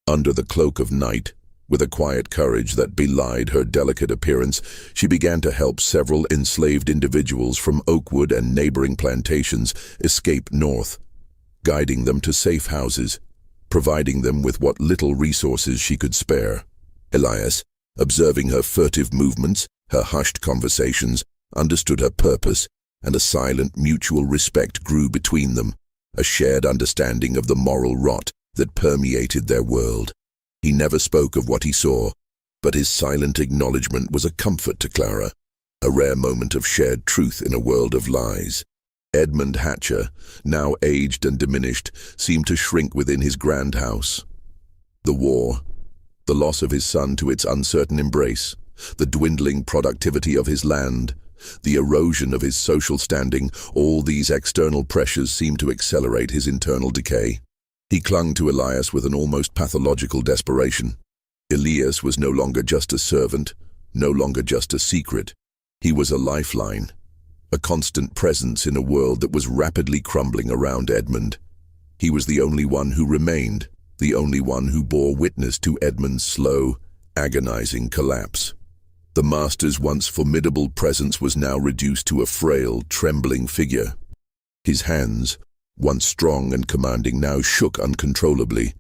Under the cloak of night, with a quiet courage that belied her delicate appearance, she began to help several enslaved individuals from Oakwood and neighboring plantations escape north, guiding them to safe houses, providing them with what little resources she could spare. Elias, observing her furtive movements, her hushed conversations, understood her purpose, and a silent mutual respect grew between them, a shared understanding of the moral rot that permeated their world. He never spoke of what he saw, but his silent acknowledgement was a comfort to Clara, a rare moment of shared truth in a world of lies. Edmund Hatcher, now aged and diminished, seemed to shrink within his grand house. The war, the loss of his son to its uncertain embrace, the dwindling productivity of his land, the erosion of his social standing, all these external pressures seemed to accelerate his internal decay. He clung to Elias with an almost pathological desperation. Elias was no longer just a servant, no longer just a secret. He was a lifeline, a constant presence in a world that was rapidly crumbling around Edmund. He was the only one who remained, the only one who bore witness to Edmund's slow, agonizing collapse. The master's once formidable presence was now reduced to a frail, trembling figure. His hands, once strong and commanding, now shook uncontrollably.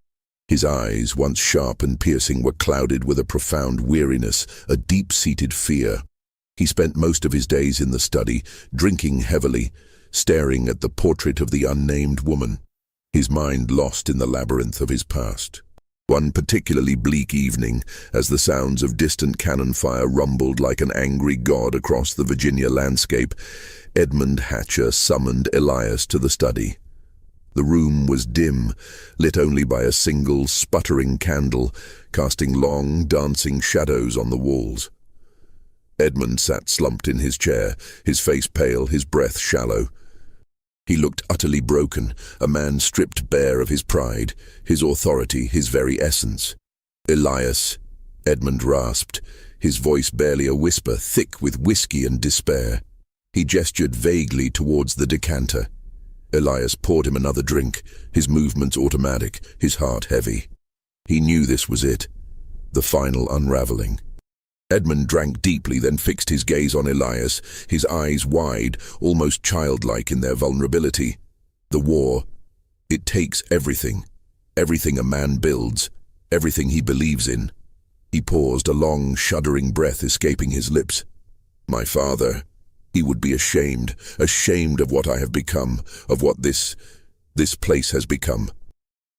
His eyes, once sharp and piercing, were clouded with a profound weariness, a deep-seated fear. He spent most of his days in the study, drinking heavily, staring at the portrait of the unnamed woman, his mind lost in the labyrinth of his past. One particularly bleak evening, as the sounds of distant cannon fire rumbled like an angry god across the Virginia landscape, Edmund Hatcher summoned Elias to the study. The room was dim, lit only by a single, sputtering candle, casting long, dancing shadows on the walls. Edmund sat slumped in his chair, his face pale, his breath shallow. He looked utterly broken, a man stripped bare of his pride, his authority, his very essence. "Elias," Edmund rasped, his voice barely a whisper, thick with whiskey and despair. He gestured vaguely towards the decanter. Elias poured him another drink, his movements automatic, his heart heavy. He knew this was it, the final unraveling. Edmund drank deeply, then fixed his gaze on Elias, his eyes wide, almost childlike in their vulnerability. The war, it takes everything. Everything a man builds, everything he believes in. He paused, a long, shuddering breath escaping his lips. "My father, he would be ashamed of what I have become, of what this place has become."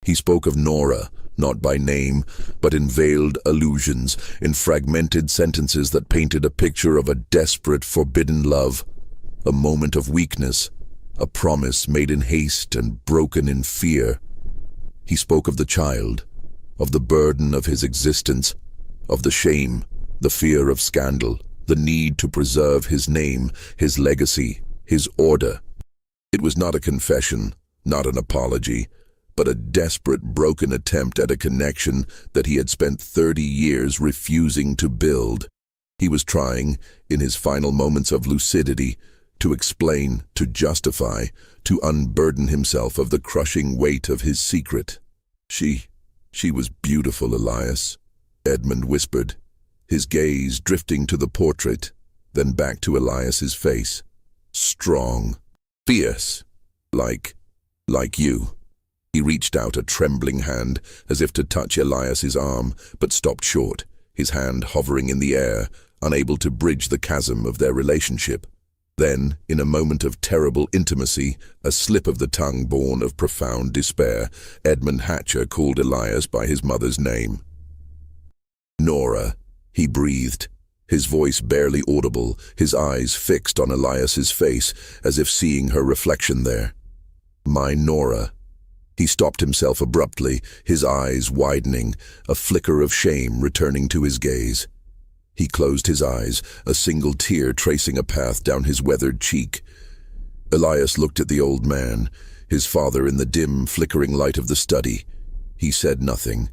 He spoke of Nora, not by name, but in veiled allusions, in fragmented sentences that painted a picture of a desperate, forbidden love. a moment of weakness, a promise made in haste and broken in fear. He spoke of the child, of the burden of his existence, of the shame, the fear of scandal, the need to preserve his name, his legacy, his order. It was not a confession, not an apology, but a desperate, broken attempt at a connection that he had spent 30 years refusing to build. He was trying, in his final moments of lucidity, to explain, to justify, to unburden himself of the crushing weight of his secret. She was beautiful, Elias, Edmund whispered, his gaze drifting to the portrait, then back to Elias's face. Strong, fierce, like you. He reached out a trembling hand, as if to touch Elias's arm, but stopped short, his hand hovering in the air, unable to bridge the chasm of their relationship. Then, in a moment of terrible intimacy, a slip of the tongue born of profound despair, Edmund Hatcher called Elias by his mother's name. Nora, he breathed, his voice barely audible, his eyes fixed on Elias's face, as if seeing her reflection there. My Nora. He stopped himself abruptly, his eyes widening, a flicker of shame returning to his gaze. He closed his eyes, a single tear tracing a path down his weathered cheek. Elias looked at the old man, his father in the dim, flickering light of the study. He said nothing.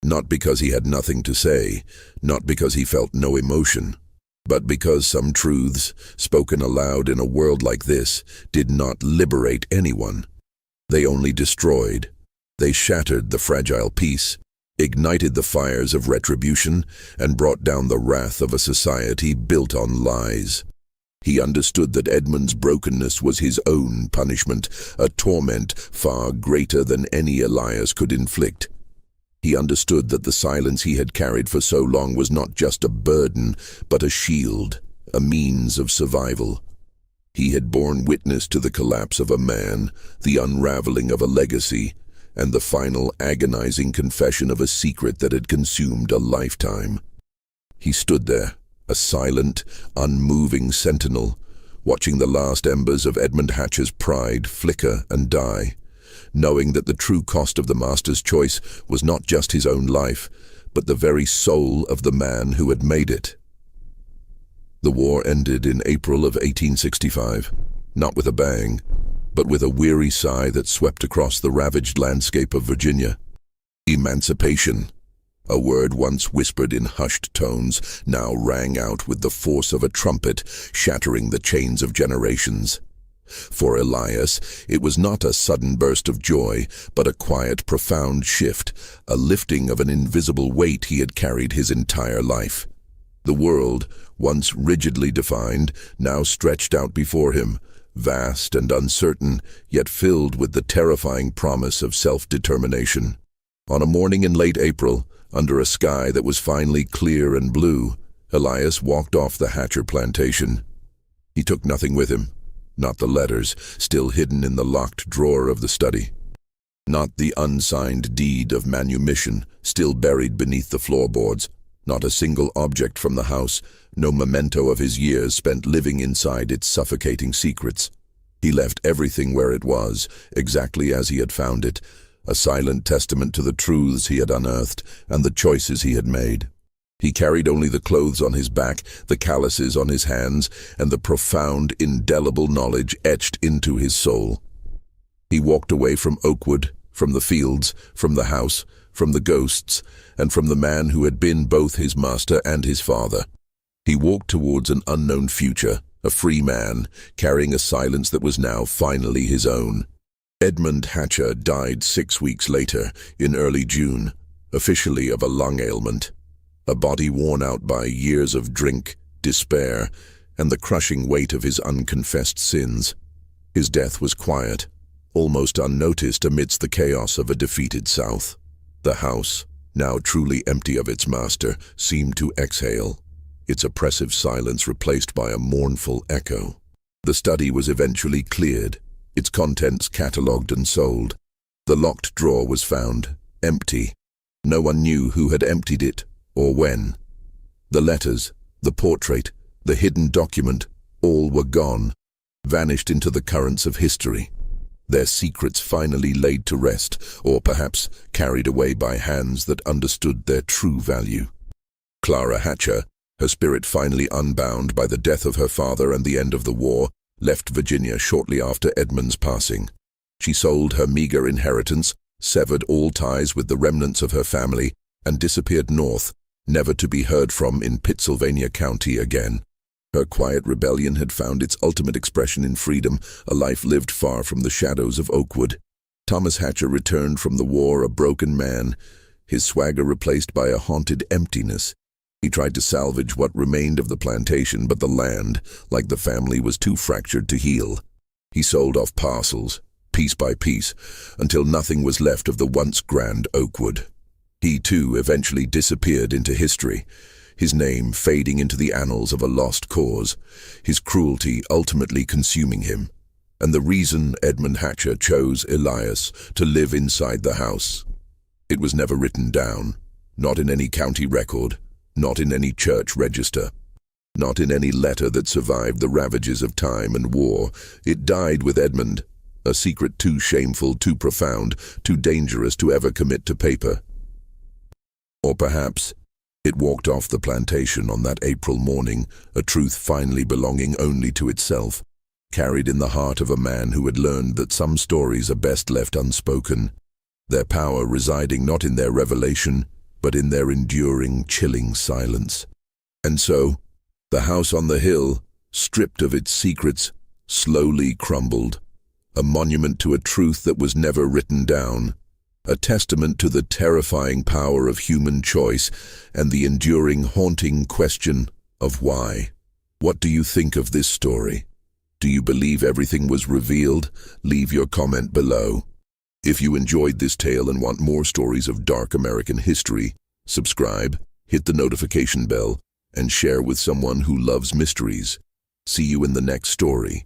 Not because he had nothing to say, not because he felt no emotion, but because some truths, spoken aloud in a world like this, did not liberate anyone. They only destroyed. They shattered the fragile peace, ignited the fires of retribution, and brought down the wrath of a society built on lies. He understood that Edmund's brokenness was his own punishment, a torment far greater than any Elias could inflict. He understood that the silence he had carried for so long was not just a burden, but a shield, a means of survival. He had borne witness to the collapse of a man, the unraveling of a legacy, and the final agonizing confession of a secret that had consumed a lifetime. He stood there, a silent, unmoving sentinel, watching the last embers of Edmund Hatcher's pride flicker and die, knowing that the true cost of the master's choice was not just his own life, but the very soul of the man who had made it. The war ended in April of 1865, not with a bang, but with a weary sigh that swept across the ravaged landscape of Virginia. Emancipation, a word once whispered in hushed tones, now rang out with the force of a trumpet, shattering the chains of generations. For Elias, it was not a sudden burst of joy, but a quiet, profound shift, a lifting of an invisible weight he had carried his entire life. The world, once rigidly defined, now stretched out before him, vast and uncertain, yet filled with the terrifying promise of self-determination. On a morning in late April, under a sky that was finally clear and blue, Elias walked off the Hatcher plantation. He took nothing with him, not the letters, still hidden in the locked drawer of the study. Not the unsigned deed of manumission, still buried beneath the floorboards. Not a single object from the house, no memento of his years spent living inside its suffocating secrets. He left everything where it was, exactly as he had found it, a silent testament to the truths he had unearthed and the choices he had made. He carried only the clothes on his back, the calluses on his hands, and the profound, indelible knowledge etched into his soul. He walked away from Oakwood, from the fields, from the house, from the ghosts, and from the man who had been both his master and his father. He walked towards an unknown future, a free man, carrying a silence that was now finally his own. Edmund Hatcher died 6 weeks later, in early June, officially of a lung ailment, a body worn out by years of drink, despair, and the crushing weight of his unconfessed sins. His death was quiet, almost unnoticed amidst the chaos of a defeated South. The house, now truly empty of its master, seemed to exhale, its oppressive silence replaced by a mournful echo. The study was eventually cleared, its contents catalogued and sold. The locked drawer was found, empty. No one knew who had emptied it, or when. The letters, the portrait, the hidden document, all were gone. vanished into the currents of history, their secrets finally laid to rest, or perhaps carried away by hands that understood their true value. Clara Hatcher, her spirit finally unbound by the death of her father and the end of the war, left Virginia shortly after Edmund's passing. She sold her meager inheritance, severed all ties with the remnants of her family, and disappeared north, never to be heard from in Pittsylvania County again. Her quiet rebellion had found its ultimate expression in freedom, a life lived far from the shadows of Oakwood. Thomas Hatcher returned from the war a broken man, his swagger replaced by a haunted emptiness. He tried to salvage what remained of the plantation, but the land, like the family, was too fractured to heal. He sold off parcels, piece by piece, until nothing was left of the once grand Oakwood. He, too, eventually disappeared into history, his name fading into the annals of a lost cause, his cruelty ultimately consuming him. And the reason Edmund Hatcher chose Elias to live inside the house. It was never written down, not in any county record, not in any church register, not in any letter that survived the ravages of time and war. It died with Edmund, a secret too shameful, too profound, too dangerous to ever commit to paper. Or perhaps it walked off the plantation on that April morning, a truth finally belonging only to itself, carried in the heart of a man who had learned that some stories are best left unspoken, their power residing not in their revelation, but in their enduring, chilling silence. And so, the house on the hill, stripped of its secrets, slowly crumbled, a monument to a truth that was never written down, a testament to the terrifying power of human choice and the enduring, haunting question of why. What do you think of this story? Do you believe everything was revealed? Leave your comment below. If you enjoyed this tale and want more stories of dark American history, subscribe, hit the notification bell, and share with someone who loves mysteries. See you in the next story.